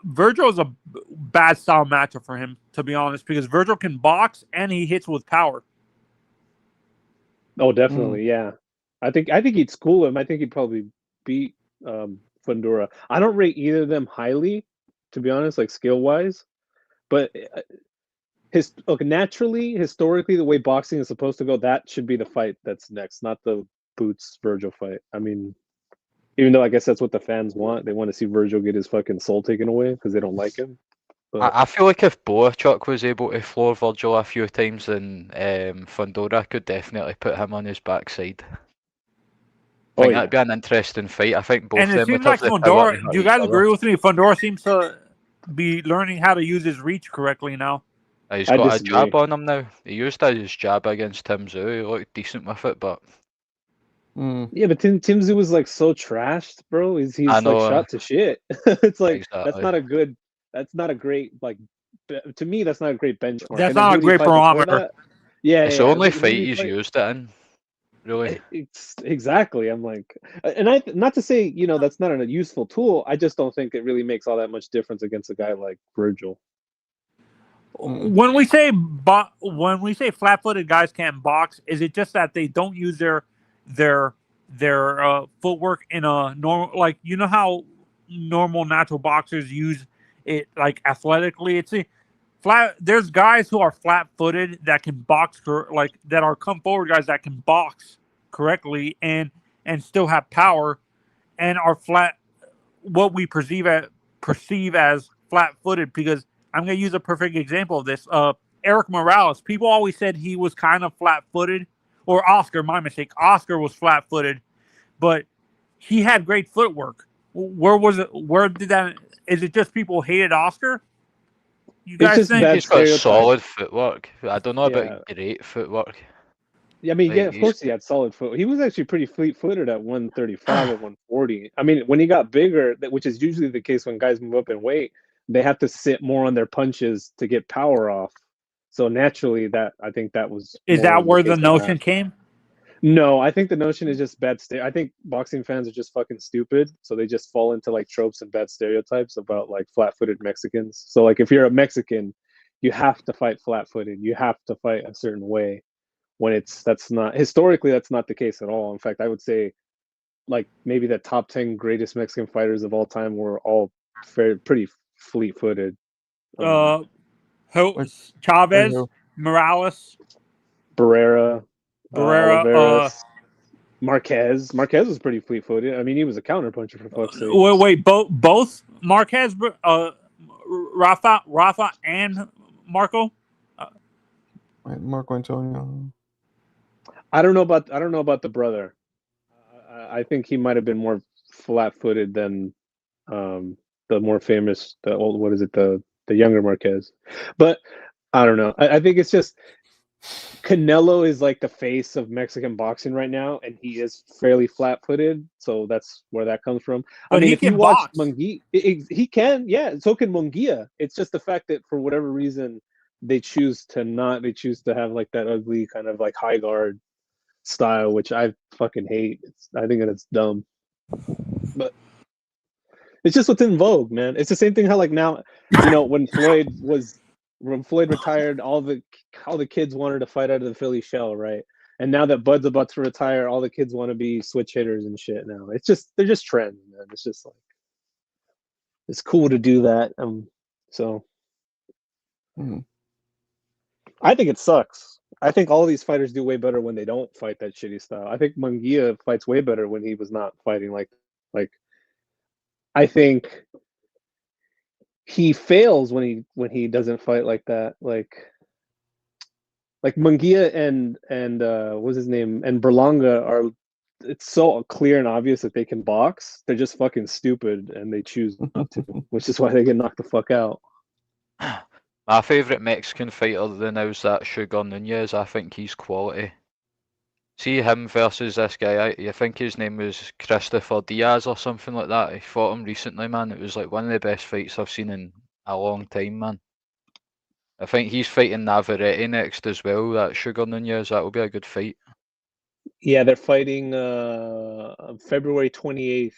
Virgil is a bad style matchup for him, to be honest, because Virgil can box and he hits with power. Oh, definitely, yeah. I think he'd school him. I think he'd probably beat Fundora. I don't rate either of them highly, to be honest, like skill wise. But naturally, historically, the way boxing is supposed to go, that should be the fight that's next, not the Boots Virgil fight. I mean, even though I guess that's what the fans want, they want to see Virgil get his fucking soul taken away because they don't like him. But I feel like if Boachuk was able to floor Virgil a few times, then Fundora could definitely put him on his backside. I think that'd be an interesting fight. I think both And of it them seems would like have the power to Fundora. hurt Do you each guys other. agree with me? Fundora seems to be learning how to use his reach correctly now. He's I got a disagree. jab on him now. He used his jab against Tim Tszyu. He looked decent with it, but Mm. Yeah, but Tim Tszyu was like so trashed, bro. He's I like know, shot to shit. It's like exactly. that's not a great like to me that's not a great benchmark. That's And then not who a did he great fight before barometer. that? Yeah, It's the yeah. only Who did fight he he's fight? used it in, really. It's exactly. I'm like, and I not to say that's not a useful tool. I just don't think it really makes all that much difference against a guy like Virgil. Mm. When we say flat-footed guys can't box, is it just that they don't use their footwork in a normal, like, you know how normal natural boxers use it like athletically? It's a flat. There's guys who are flat-footed that can box, like that are come forward guys that can box correctly and still have power and are flat. What we perceive as flat-footed, because I'm going to use a perfect example of this. Eric Morales. People always said he was kind of flat-footed, or Oscar. My mistake. Oscar was flat-footed, but he had great footwork. Where was it? Where did that? Is it just people hated Oscar? You It's guys just think? bad He's got stereotype. solid footwork. I don't know Yeah. about great footwork. Yeah, I mean, Like, yeah, of course he had solid foot. He was actually pretty fleet-footed at 135 or 140. I mean, when he got bigger, which is usually the case when guys move up in weight, they have to sit more on their punches to get power off. So naturally, I think that was Is more that in where case the of notion that. came? No, I think the notion is just bad. I think boxing fans are just fucking stupid, so they just fall into like tropes and bad stereotypes about like flat-footed Mexicans. So like, if you're a Mexican, you have to fight flat-footed. You have to fight a certain way when that's not historically that's not the case at all. In fact, I would say like maybe the top 10 greatest Mexican fighters of all time were all pretty fleet-footed. Chavez, Like who? Morales, Barrera, Barrera. Oliveras, Marquez. Marquez was pretty fleet-footed. I mean, he was a counterpuncher for fuck's sake. Wait, both Marquez, Rafa, and Marco. Wait, Marco Antonio. I don't know about the brother. I think he might have been more flat-footed than the more famous, the old, what is it, the younger Marquez. But I don't know. I think it's just Canelo is like the face of Mexican boxing right now, and he is fairly flat-footed, so that's where that comes from. I But mean, he if you can watch box. Munguia, he can, yeah. So can Munguia. It's just the fact that for whatever reason they choose to not. They choose to have like that ugly kind of like high guard style, which I fucking hate. I think that it's dumb, but it's just what's in vogue, man. It's the same thing how like now, when Floyd retired, all the kids wanted to fight out of the Philly shell, right? And now that Bud's about to retire, all the kids want to be switch hitters and shit now. They're just trends, man. It's just like it's cool to do that. So Mm. I think it sucks. I think all of these fighters do way better when they don't fight that shitty style. I think Munguia fights way better when he was not fighting like I think he fails when he doesn't fight like that. Like Munguia and what's his name, and Berlanga are. It's so clear and obvious that they can box. They're just fucking stupid, and they choose not to, which is why they get knocked the fuck out. My favourite Mexican fighter now is that Sugar Nunez. I think he's quality. See him versus this guy. I think his name was Christopher Diaz or something like that. He fought him recently, man. It was like one of the best fights I've seen in a long time, man. I think he's fighting Navarrete next as well. That Sugar Nunez. That will be a good fight. Yeah, they're fighting February 28th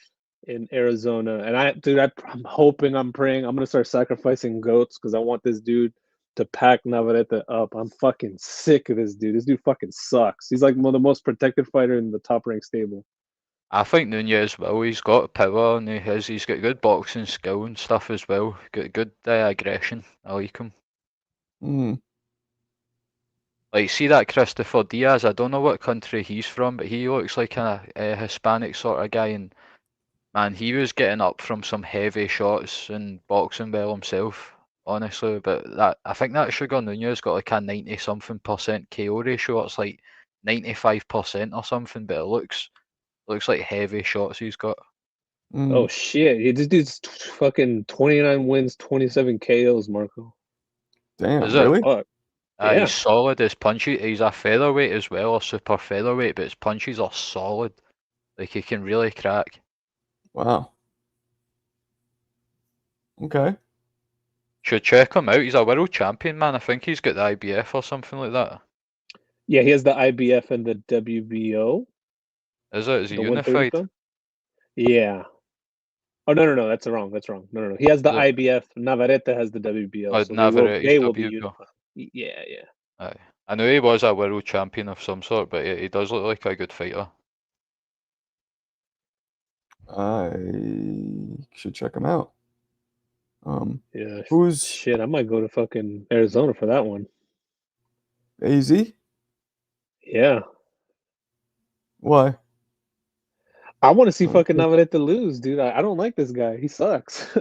in Arizona, and I'm hoping, I'm praying, I'm gonna start sacrificing goats because I want this dude to pack Navarrete up. I'm fucking sick of this dude. This dude fucking sucks. He's like one of the most protected fighter in the top ranked stable. I think Nunez will. He's got power and he's got good boxing skill and stuff as well. Got good aggression. I like him. Mm. Like, see that Christopher Diaz? I don't know what country he's from, but he looks like a Hispanic sort of guy. And man, he was getting up from some heavy shots and boxing well himself, honestly. But I think that Sugar Nunez got like a 90-something% KO ratio. It's like 95% or something, but it looks like heavy shots he's got. Mm. Oh shit! This dude's fucking 29 wins, 27 KOs, Marco. Damn, Is it? really? Fuck. Yeah. He's solid. His punches. He's a featherweight as well, a super featherweight, but his punches are solid. Like he can really crack. Wow. Okay. Should check him out. He's a world champion, man. I think he's got the IBF or something like that. Yeah, he has the IBF and the WBO, Is it? Is he the 130 unified? film. Yeah. Oh no, that's wrong. That's wrong. No. He has the Is it? IBF. Navarrete has the WBO, Oh, so Navarrete's they will be WBO. unified. Yeah. Aye. I know he was a world champion of some sort, but he does look like a good fighter. I should check him out. Yeah. Who's Shit, I might go to fucking Arizona for that one. AZ? Yeah. Why? I want to see Oh, fucking okay. Navarrete lose, dude. I don't like this guy. He sucks.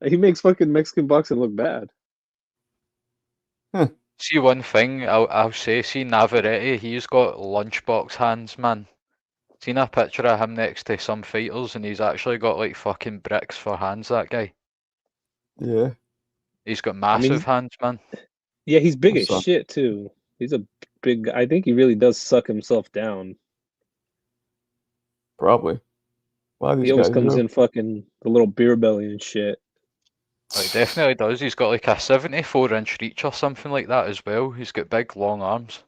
He makes fucking Mexican boxing look bad. See one thing I'll say, see Navarrete, he's got lunchbox hands, man. Seen a picture of him next to some fighters and he's actually got like fucking bricks for hands, that guy. Yeah. He's got I mean, massive hands, man. yeah, he's big What's as up? shit too. He's a big. I think he really does suck himself down. Probably. A lot of He these always guys comes do. in fucking the little beer belly and shit. Like definitely does. He's got like a 74-inch reach or something like that as well. He's got big long arms.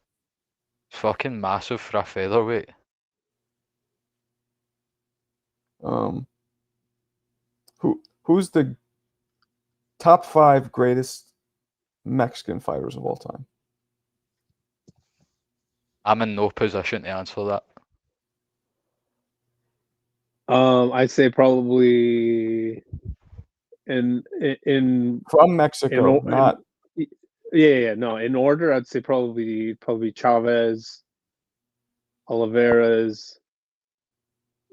He's fucking massive for a featherweight. Who's the top 5 greatest Mexican fighters of all time? I'm in no position to answer that. I'd say probably in From Mexico, not yeah. No, in order, I'd say probably Chavez, Oliveras,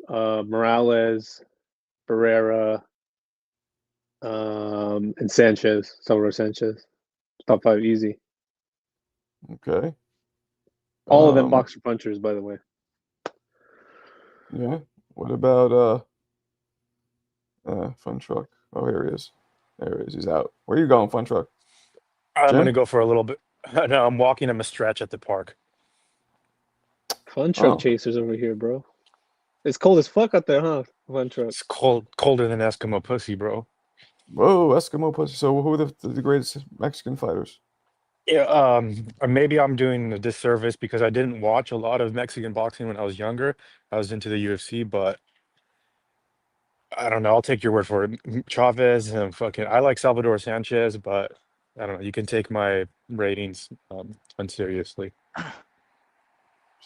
Morales, Barrera, and Sanchez, Salvador Sanchez. Top 5 easy. okay. All of them boxer punchers, by the way. Yeah. What about Fun Truck? Oh, here he is. There he is. He's out. Where are you going, Fun Truck? I'm gonna Gym? go for a little bit. No, I'm walking him a stretch at the park. Fun truck Oh. chasers over here, bro. It's cold as fuck out there, huh? Fun truck. It's colder than Eskimo pussy, bro. Whoa, Eskimo pussy. So who are the greatest Mexican fighters? Yeah, or maybe I'm doing a disservice because I didn't watch a lot of Mexican boxing when I was younger. I was into the UFC, but I don't know. I'll take your word for it. Chavez and fucking. I like Salvador Sanchez, but I don't know. You can take my ratings unseriously.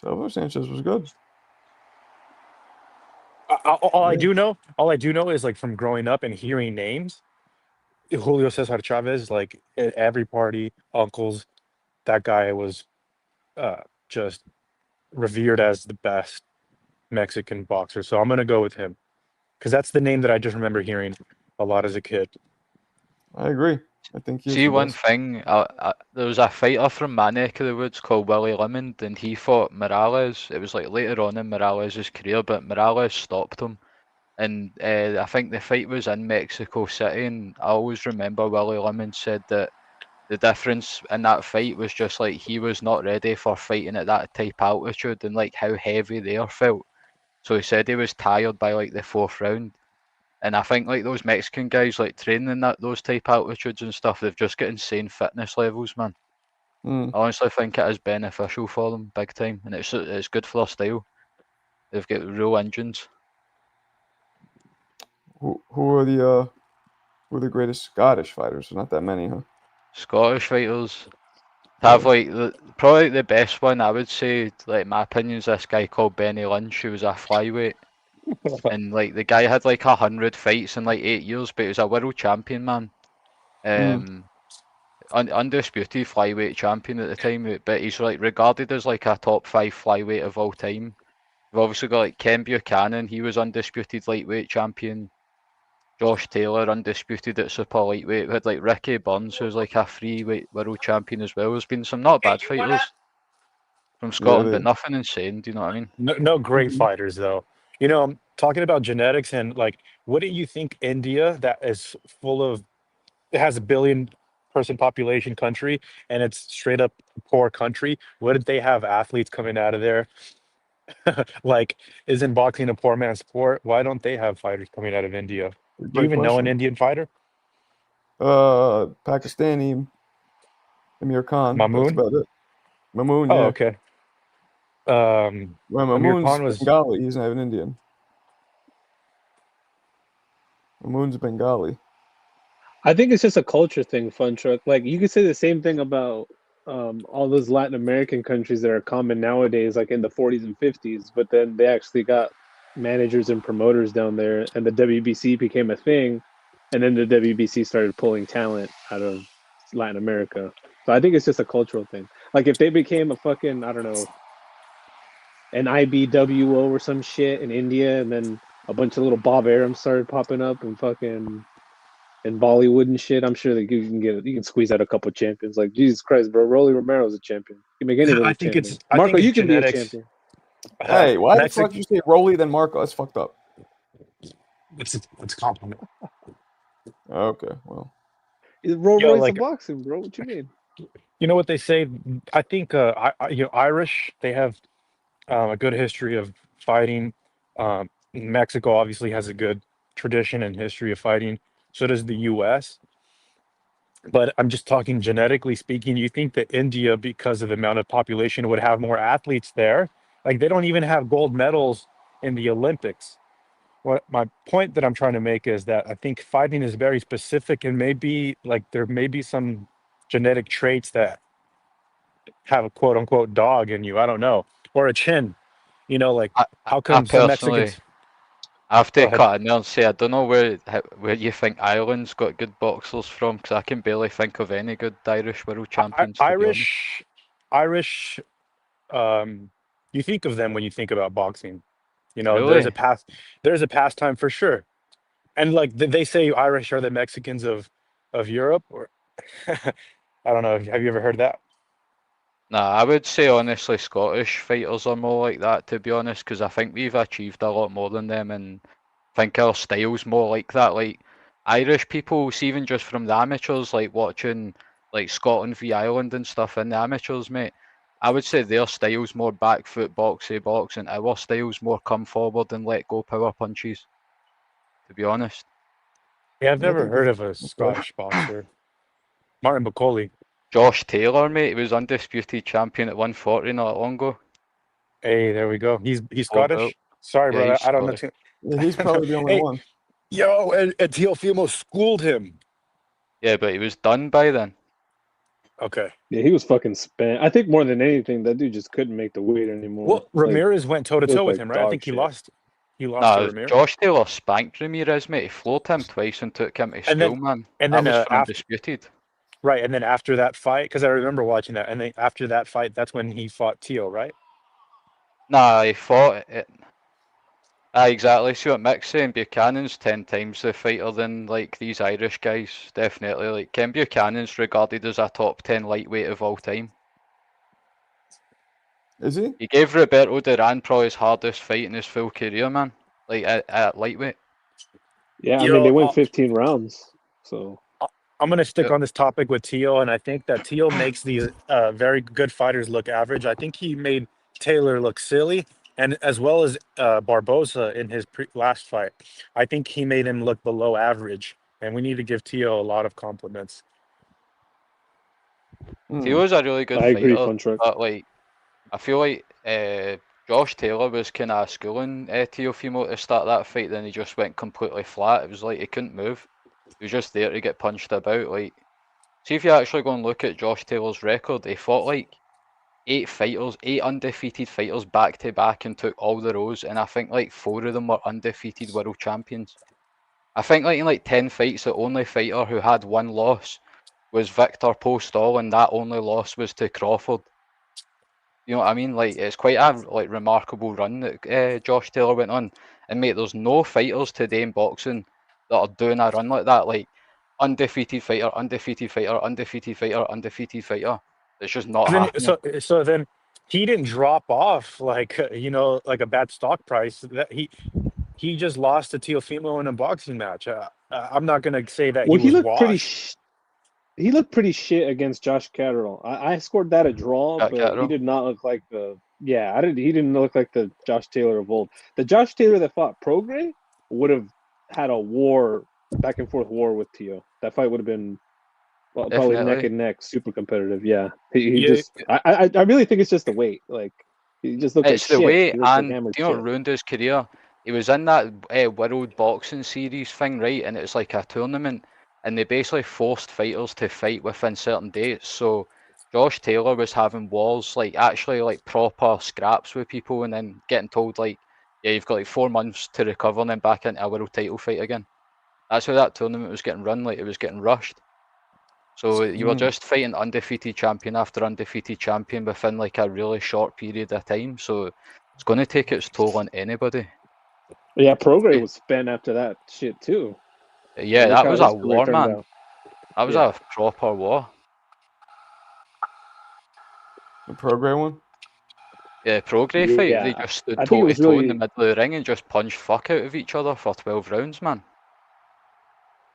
Salvador Sanchez was good. All I Yeah. do know is like from growing up and hearing names. Julio Cesar Chavez, like at every party, uncles, that guy was just revered as the best Mexican boxer. So I'm gonna go with him because that's the name that I just remember hearing a lot as a kid. I agree. I think he is See the one best. thing, there was a fighter from my neck of the woods called Willie Lemond, and he fought Morales. It was like later on in Morales' career, but Morales stopped him. And I think the fight was in Mexico City, and I always remember Willie Lemond said that the difference in that fight was just like he was not ready for fighting at that type altitude and like how heavy the air felt. So he said he was tired by like the 4th round. And I think like those Mexican guys like training at those type altitudes and stuff, they've just got insane fitness levels, man. Mm. I honestly think it is beneficial for them big time, and it's good for their style. They've got real engines. Who are the greatest Scottish fighters? Not that many, huh? Scottish fighters have like probably the best one I would say, like my opinion, is this guy called Benny Lynch, who was a flyweight, and like the guy had like 100 fights in like 8 years, but he was a world champion, man. Undisputed flyweight champion at the time, but he's like regarded as like a top 5 flyweight of all time. We've obviously got like Ken Buchanan, he was undisputed lightweight champion. Josh Taylor, undisputed at super lightweight. We had like Ricky Burns, who's like a freeweight world champion as well. There's been some not bad fighters from Scotland, but nothing insane. Do you know what I mean? No great Mhm. fighters though. You know, I'm talking about genetics and like, wouldn't you think India, that is full of, it has a billion person population country and it's straight up poor country, wouldn't they have athletes coming out of there Like, isn't boxing a poor man's sport? Why don't they have fighters coming out of India? Do you Great even know an question. Indian fighter? Pakistani Amir Khan. That's Mamoon? about it. Mamoon, Oh, yeah. okay. Well, Amir Mamoon's Khan was. Bengali. He's not an Indian. Mamoon's Bengali. I think it's just a culture thing, Fun Truck. Like you could say the same thing about all those Latin American countries that are common nowadays, like in the 40s and 50s, but then they actually got managers and promoters down there, and the WBC became a thing, and then the WBC started pulling talent out of Latin America. So I think it's just a cultural thing. Like if they became a fucking, I don't know, an IBWO or some shit in India, and then a bunch of little Bob Arums started popping up and fucking in Bollywood and shit, I'm sure that you can squeeze out a couple champions. Like Jesus Christ, bro, Rolly Romero's a champion. You can make anybody I a think champion. it's. I Marco, think you it's can be a genetics. champion. Hey, why the Mexico. fuck did you say Rolly then Marco? That's fucked up. It's a compliment. Okay, well. Rolly Yo, Royce like, of boxing, bro. What you mean? you know what they say? I think Irish, they have a good history of fighting. Mexico obviously has a good tradition and history of fighting. So does the U.S. But I'm just talking genetically speaking. You think that India, because of the amount of population, would have more athletes there? Like they don't even have gold medals in the Olympics. What my point that I'm trying to make is that I think fighting is very specific, and maybe like there may be some genetic traits that have a quote unquote dog in you. I don't know, or a chin. Like how I come some personally Mexicans? I have Go to ahead. cut in there and say I don't know where you think Ireland's got good boxers from, because I can barely think of any good Irish world champions, to be honest. Irish. You think of them when you think about boxing. There's Really? a past. There's a pastime for sure, and like they say, Irish are the Mexicans of Europe, or I don't know. Have you ever heard that? Nah, I would say honestly Scottish fighters are more like that, to be honest, because I think we've achieved a lot more than them, and I think our style's more like that. Like Irish people, see, even just from the amateurs, like watching like Scotland v Ireland and stuff in the amateurs, mate, I would say their style's more back foot box, and our style's more come forward and let go power punches, to be honest. Yeah, I've I never think heard that's of a fair. Scottish boxer. Martin McCauley. Josh Taylor, mate, he was undisputed champion at 140 not that long ago. Hey, there we go. He's Gold belt. Scottish. Sorry, Yeah, brother. he's I don't know Scottish. too. Yeah, he's probably the only Hey, one. yo, and Teofimo schooled him. Yeah, but he was done by then. Okay. Yeah, he was fucking spent. I think more than anything, that dude just couldn't make the weight anymore. Well, Ramirez went toe to he looked toe with like him, right? I dog think he shit. lost. He lost Nah, to it was Ramirez. Josh Taylor spanked Ramirez, mate. He floored him twice and took him to And school, then- man. And That then was for after, undisputed. right? And then after that fight, because I remember watching that, and then after that fight, that's when he fought Teo, right? Nah, he fought it. Ah, exactly. See what Mick's saying? Buchanan's 10 times the fighter than like these Irish guys. Definitely. Like Ken Buchanan's regarded as a top 10 lightweight of all time. Is he? He gave Roberto Duran probably his hardest fight in his full career, man. Like at lightweight. Yeah, I Yo, mean they went 15 rounds. So I'm gonna stick Yep. on this topic with Teal, and I think that Teal makes these very good fighters look average. I think he made Taylor look silly, and as well as Barbosa in his last fight. I think he made him look below average, and we need to give Teal a lot of compliments. Teo's a really good I agree, fighter, Fun Truck. but like I feel like Josh Taylor was kind of schooling Teofimo to start that fight. Then he just went completely flat. It was like he couldn't move. He was just there to get punched about. Like, see if you actually go and look at Josh Taylor's record, he fought like 8 undefeated fighters back to back and took all the rows. And I think like 4 of them were undefeated world champions. I think like in like 10 fights, the only fighter who had 1 loss was Victor Postol, and that only loss was to Crawford. You know what I mean? Like it's quite a like remarkable run that Josh Taylor went on. And mate, there's no fighters today in boxing that are doing a run like that. Like undefeated fighter, undefeated fighter, undefeated fighter, undefeated fighter. It's just not Then, happening. so then he didn't drop off like like a bad stock price. That he just lost to Teofimo in a boxing match. I'm not gonna say that Well, he he was looked pretty. washed. he looked pretty shit against Josh Catterall. I scored that a draw, Jack but Catterall? he did not look like the he didn't look like the Josh Taylor of old. The Josh Taylor that fought Prograis would have had a back and forth war with Tio. That fight would have been probably neck Definitely. and neck, super competitive. Yeah, he Yeah. just I really think it's just the weight. Like he just looked It's like the shit. way, He looked like and hammered do you know shit. what ruined his career? He was in that World Boxing Series thing, right? And it was like a tournament, and they basically forced fighters to fight within certain dates. So Josh Taylor was having wars, like actually like proper scraps with people, and then getting told like, yeah, you've got like 4 months to recover, and then back into a world title fight again. That's how that tournament was getting run. Like it was getting rushed. So you were Mm. just fighting undefeated champion after undefeated champion within like a really short period of time. So it's going to take its toll on anybody. Yeah, Prograis was spent after that shit too. Yeah, Look that how was his a career war, turned man. out. That was Yeah. a proper war. The Prograis one. Yeah, Prograis fight. They Yeah, just stood I think toe it to was toe in the really middle of the ring and just punched fuck out of each other for 12 rounds, man.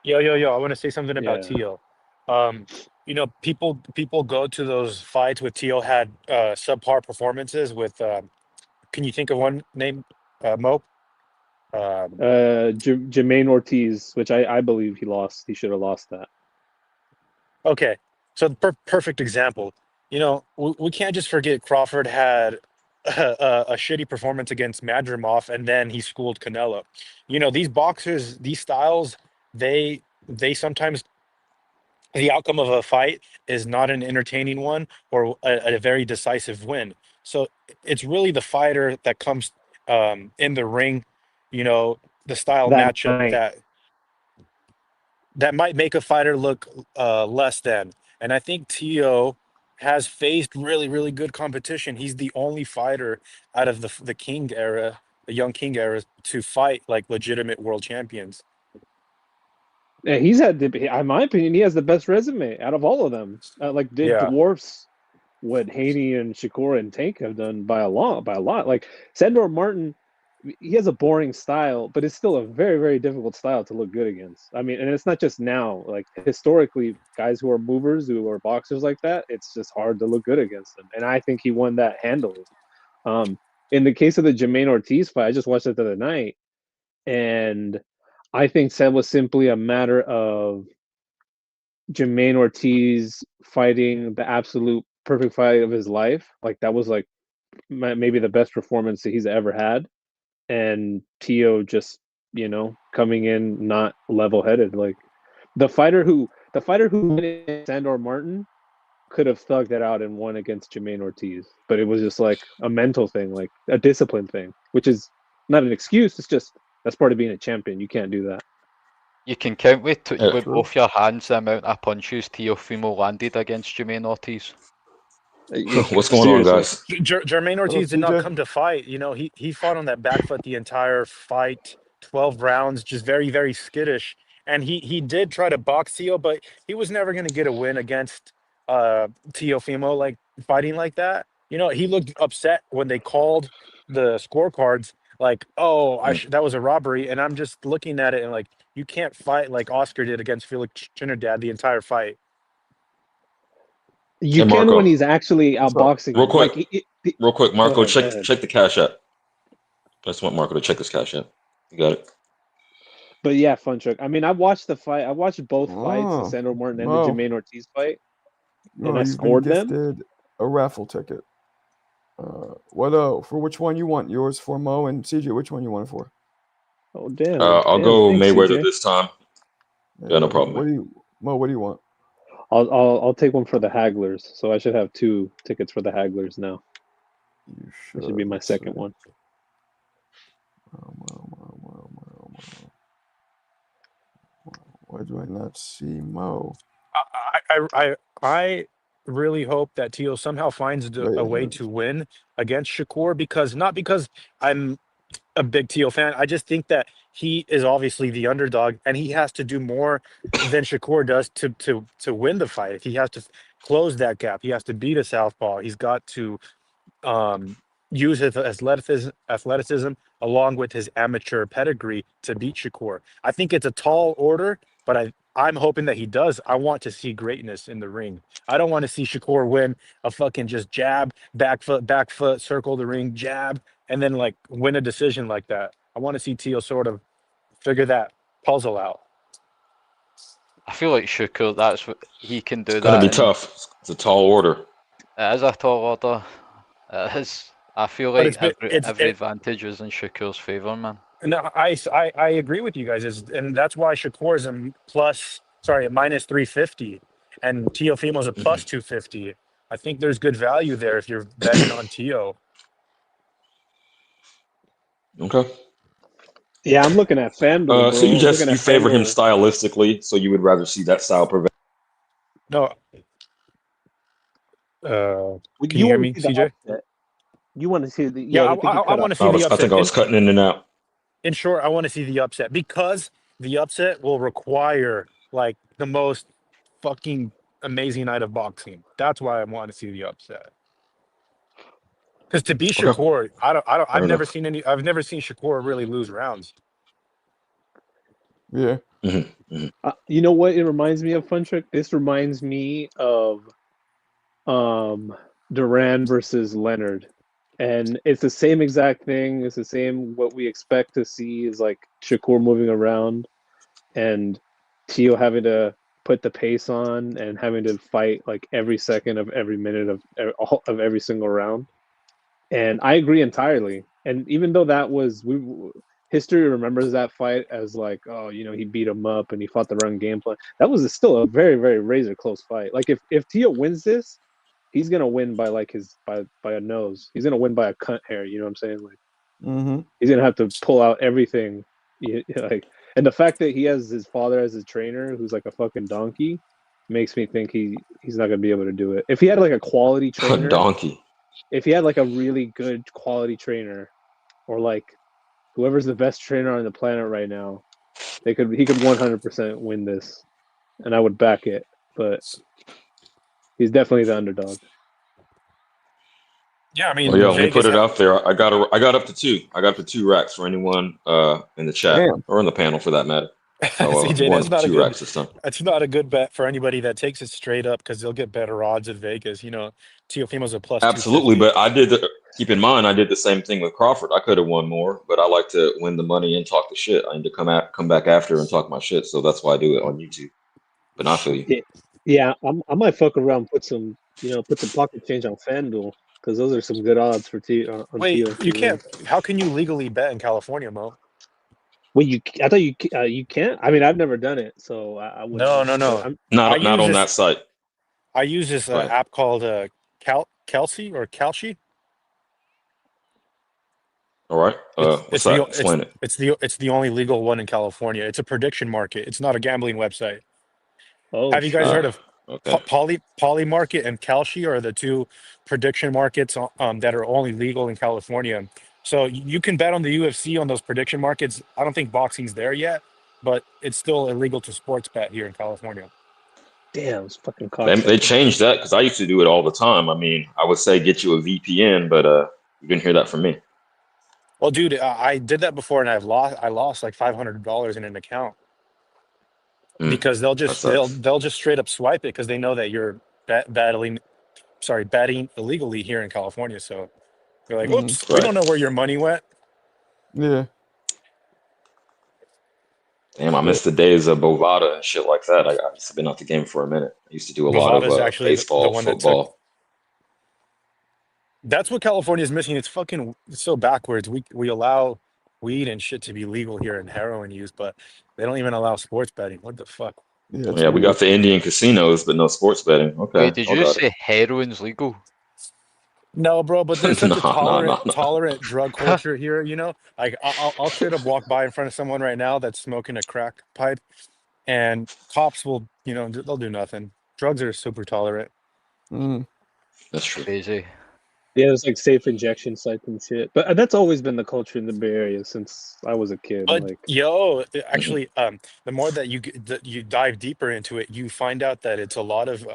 Yo, I want to say something about yeah. Tio. You know, people go to those fights with Tio had subpar performances with. Can you think of one name, Mo? Jermaine Ortiz, which I believe he lost. He should have lost that. Okay, so the perfect example. You know, we can't just forget Crawford had a shitty performance against Madrimov, and then he schooled Canelo. You know, these boxers, these styles, they sometimes the outcome of a fight is not an entertaining one or a very decisive win. So it's really the fighter that comes in the ring, you know, the style That matchup night. that might make a fighter look less than. And I think Tio has faced really good competition. He's the only fighter out of the King era, the young King era, to fight like legitimate world champions. Yeah, he's had, in my opinion, he has the best resume out of all of them. Like did Yeah. dwarfs what Haney and Shakur and Tank have done by a lot. Like Sandor Martin, he has a boring style, but it's still a very difficult style to look good against. I mean, and it's not just now. Like historically, guys who are movers, who are boxers like that, it's just hard to look good against them. And I think he won that handily. In the case of the Jermaine Ortiz fight, I just watched it the other night, and I think that was simply a matter of Jermaine Ortiz fighting the absolute perfect fight of his life. Like that was like maybe the best performance that he's ever had, and Tio just coming in not level headed. Like the fighter who went Sandor Martin could have thugged it out and won against Jermaine Ortiz, but it was just like a mental thing, like a discipline thing, which is not an excuse. It's just that's part of being a champion. You can't do that. You can count with, Yeah. with True. both your hands the amount of punches Teofimo landed against Jermaine Ortiz. What's going on, Seriously. guys? Jermaine What up, Ortiz did not CJ? come to fight. You know, he fought on that back foot the entire fight, 12 rounds, just very skittish. And he did try to box Tio, but he was never going to get a win against Teofimo, like fighting like that. You know, he looked upset when they called the scorecards, like, oh, that was a robbery. And I'm just looking at it and like, you can't fight like Oscar did against Felix Trinidad the entire fight. You Hey, can Marco. when he's actually What's up? outboxing Real him. quick, Like, real quick, Marco, go check ahead. check the cash app. I just want Marco to check this cash app. You got it. But yeah, fun truck. I mean, I watched the fight. I watched both fights, the Oh, Sandor Martin and the Mo. Jermaine Ortiz fight, and No, I you've been scored them. gifted a raffle ticket. What for which one you want? Yours for Mo and CJ. Which one you want it for? Oh damn! I'll Damn, go thanks, Mayweather CJ. this time. Yeah, no problem, What man. do you, Mo? What do you want? I'll take one for the Hagglers. So I should have 2 tickets for the Hagglers now. You That should be my let's see. second one. Why do I not see Mo? I really hope that Tio somehow finds Oh, yeah, a here way it to is. win against Shakur because not because I'm a big Tio fan. I just think that he is obviously the underdog and he has to do more than Shakur does to win the fight. He has to close that gap. He has to beat a southpaw. He's got to um, use his athleticism along with his amateur pedigree to beat Shakur. I think it's a tall order, but I'm hoping that he does. I want to see greatness in the ring. I don't want to see Shakur win a fucking just jab, back foot, circle the ring, jab, and then like win a decision like that. I want to see Tio sort of figure that puzzle out. I feel like Shakur, that's what he can do It's gonna that. be And tough. It's a tall order. it is a tall order. It is. I feel But like it's every advantage is in Shakur's favour, man. no, I agree with you guys, and that's why Shakur is a minus 350, and Teofimo's a plus 250. I think there's good value there if you're betting on Tio. Okay. Yeah, I'm looking at FanDuel, bro. So you I'm looking you at favor him FanDuel. stylistically, so you would rather see that style prevail. No, Well, can you hear wanna me, see the CJ? upset. You want to see the Yeah, I think you I cut want off. to see the I upset. think I was cutting in and out. In short, I want to see the upset because the upset will require like the most fucking amazing night of boxing. That's why I want to see the upset. Because to be Okay. Shakur, Fair enough. I've never seen Shakur really lose rounds. Yeah. You know what it reminds me of, Fun Trick? This reminds me of Duran versus Leonard. And it's the same exact thing. It's the same what we expect to see is like Shakur moving around and Tio having to put the pace on and having to fight like every second of every minute of every single round. And I agree entirely. And even though that was history remembers that fight as like, oh, you know, he beat him up and he fought the run game plan. That was still a very, very razor close fight. Like if Tio wins this, he's gonna win by like by a nose. He's gonna win by a cunt hair. You know what I'm saying? Like Mm-hmm. he's gonna have to pull out everything. Like, and the fact that he has his father as his trainer, who's like a fucking donkey, makes me think he's not gonna be able to do it. If he had like a quality A trainer, donkey. if he had like a really good quality trainer, or like whoever's the best trainer on the planet right now, he could 100% win this, and I would back it. But he's definitely the underdog. Yeah, I mean, Well, yeah, let me Vegas. put it out there. I got up to two. I got up to 2 racks for anyone in the chat Damn. or in the panel for that matter. So CJ, going that's not a 2 good. racks this time. That's not a good bet for anybody that takes it straight up because they'll get better odds at Vegas. You know, Teofimo's a plus Absolutely, 250. but keep in mind I did the same thing with Crawford. I could have won more, but I like to win the money and talk the shit. I need to come back after and talk my shit, so that's why I do it on YouTube. But not for you. Yeah, I might fuck around, and put some pocket change on FanDuel because those are some good odds for on Wait, Tio. you can't. How can you legally bet in California, Mo? Well, I thought you can't. I mean, I've never done it, so I wouldn't. No. But I'm, Not use on this. that site. I use this Go ahead. app called Kelsey or Kalshi. All right. What's that? Explain it. It's the only legal one in California. It's a prediction market. It's not a gambling website. oh, Have you guys heard of Okay. Poly Market and Kalshi are the two prediction markets that are only legal in California. So you can bet on the UFC on those prediction markets. I don't think boxing's there yet, but it's still illegal to sports bet here in California. damn, it's fucking They cocksucker. changed that because I used to do it all the time. I mean, I would say get you a VPN, but you didn't hear that from me. Well, dude, I did that before and I lost like $500 in an account because they'll just That sucks. they'll just straight up swipe it because they know that you're betting illegally here in California. So they're like, Mhm. oops, we don't know where your money went. Yeah. Damn, I miss the days of Bovada and shit like that. I've been out the game for a minute. I used to do a lot Bovada's of actually the baseball, one that took. football. That's what California is missing. It's so backwards. We allow weed and shit to be legal here and heroin use, but they don't even allow sports betting. What the fuck? Yeah. It's Yeah, we weird. got the Indian casinos, but no sports betting. Okay, Wait, did I you got say heroin's legal? No, bro, but there's such a No. tolerant drug culture here. You know, like I'll straight up walk by in front of someone right now that's smoking a crack pipe, and cops will, they'll do nothing. Drugs are super tolerant. Mm. That's true. Crazy. Yeah, there's like safe injection sites and shit. But that's always been the culture in the Bay Area since I was a kid. But Like, actually, the more that you dive deeper into it, you find out that it's a lot of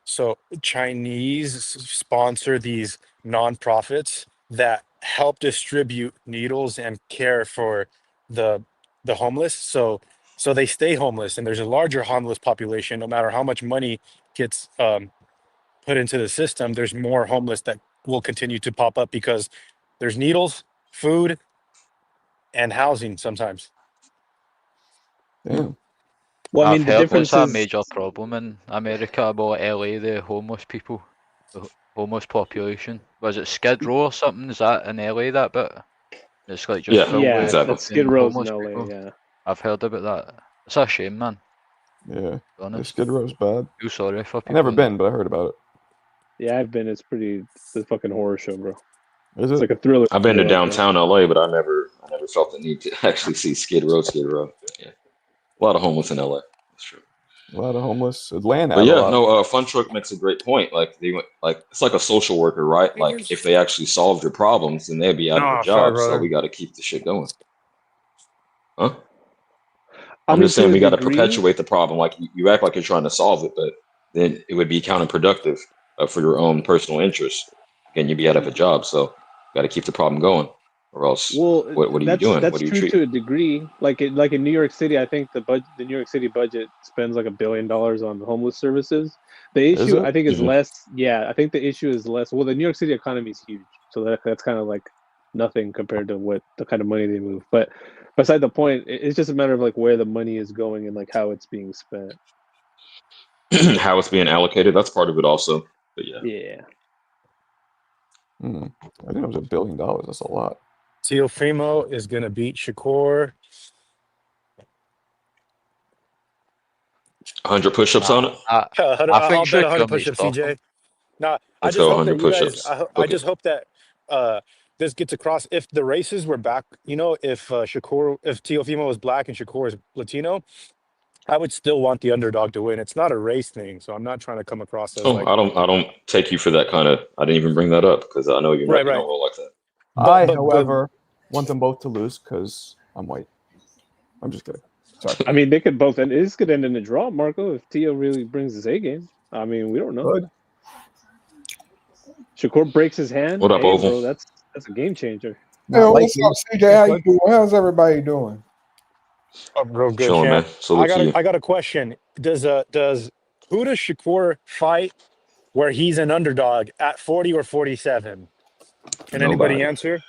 so Chinese sponsor these nonprofits that help distribute needles and care for the homeless. So So they stay homeless, and there's a larger homeless population. No matter how much money gets put into the system, there's more homeless that will continue to pop up because there's needles, food, and housing sometimes. Damn. Well, I I've mean, the heard difference it's a is major problem in America about LA, the homeless people, homeless population. Was it Skid Row or something? Is that in LA, that bit? It's like just Yeah, filled yeah, with exactly. that's Skid fucking Row's in homeless LA. people. Yeah, I've heard about that. It's a shame, man. Yeah. To be Yeah, honest. Skid Row's bad. Feel sorry for I've people. never in been, but I heard about it. yeah, I've been. It's a fucking horror show, bro. Is It's it? like a thriller. I've been to like that. downtown LA, but I never felt the need to actually see Skid Row. Yeah, a lot of homeless in LA. That's true. A lot of homeless. Atlanta. But had a yeah, lot. no, Fun Truck makes a great point. Like they went, like it's like a social worker, right? Like if they actually solved your problems, then they'd be out of Oh, a sorry, job. So brother. we got to keep the shit going, huh? I I'm mean, just saying to a we got to degree. perpetuate the problem. Like you act like you're trying to solve it, but then it would be counterproductive for your own personal interest, and you'd be out of a job. So got to keep the problem going, or else Well, what are you doing? that's What are you true treating? to a degree. Like in New York City, I think the New York City budget spends like $1 billion on homeless services. The Is issue, it? I think, is Mhm. less. Yeah, I think the issue is less. Well, the New York City economy is huge, so that's kind of like nothing compared to what the kind of money they move. But beside the point, it's just a matter of like where the money is going and like how it's being spent. How it's being allocated, that's part of it also. But yeah. Yeah. Hmm. I think it was $1 billion. That's a lot. Teofimo is gonna beat Shakur. 100 push-ups on it. I I'll think bet 100 Shakur may push-ups, stop CJ. him. No, I Let's just go hope that 100 you guys. push-ups. I Book just it. hope that this gets across. If the races were back, you know, if Teofimo was black and Shakur is Latino, I would still want the underdog to win. It's not a race thing, so I'm not trying to come across as Oh, like I don't take you for that kind of. I didn't even bring that up because I know you're not. right, You right. don't roll like that. I, But however, want them both to lose because I'm white. I'm just kidding. Sorry. I mean, they could both end. This could end in a draw, Marco, if Tio really brings his A game. I mean, we don't know. Good. Shakur breaks his hand. What up, hey, Oval? bro, that's a game changer. Hey, Not what's likely. up, CJ? How you doing? How's everybody doing? I'm real good, Chilling, man. champ. Salute to you. I got a question. Does who does Shakur fight where he's an underdog at 40 or 47? Can anybody Nobody. answer?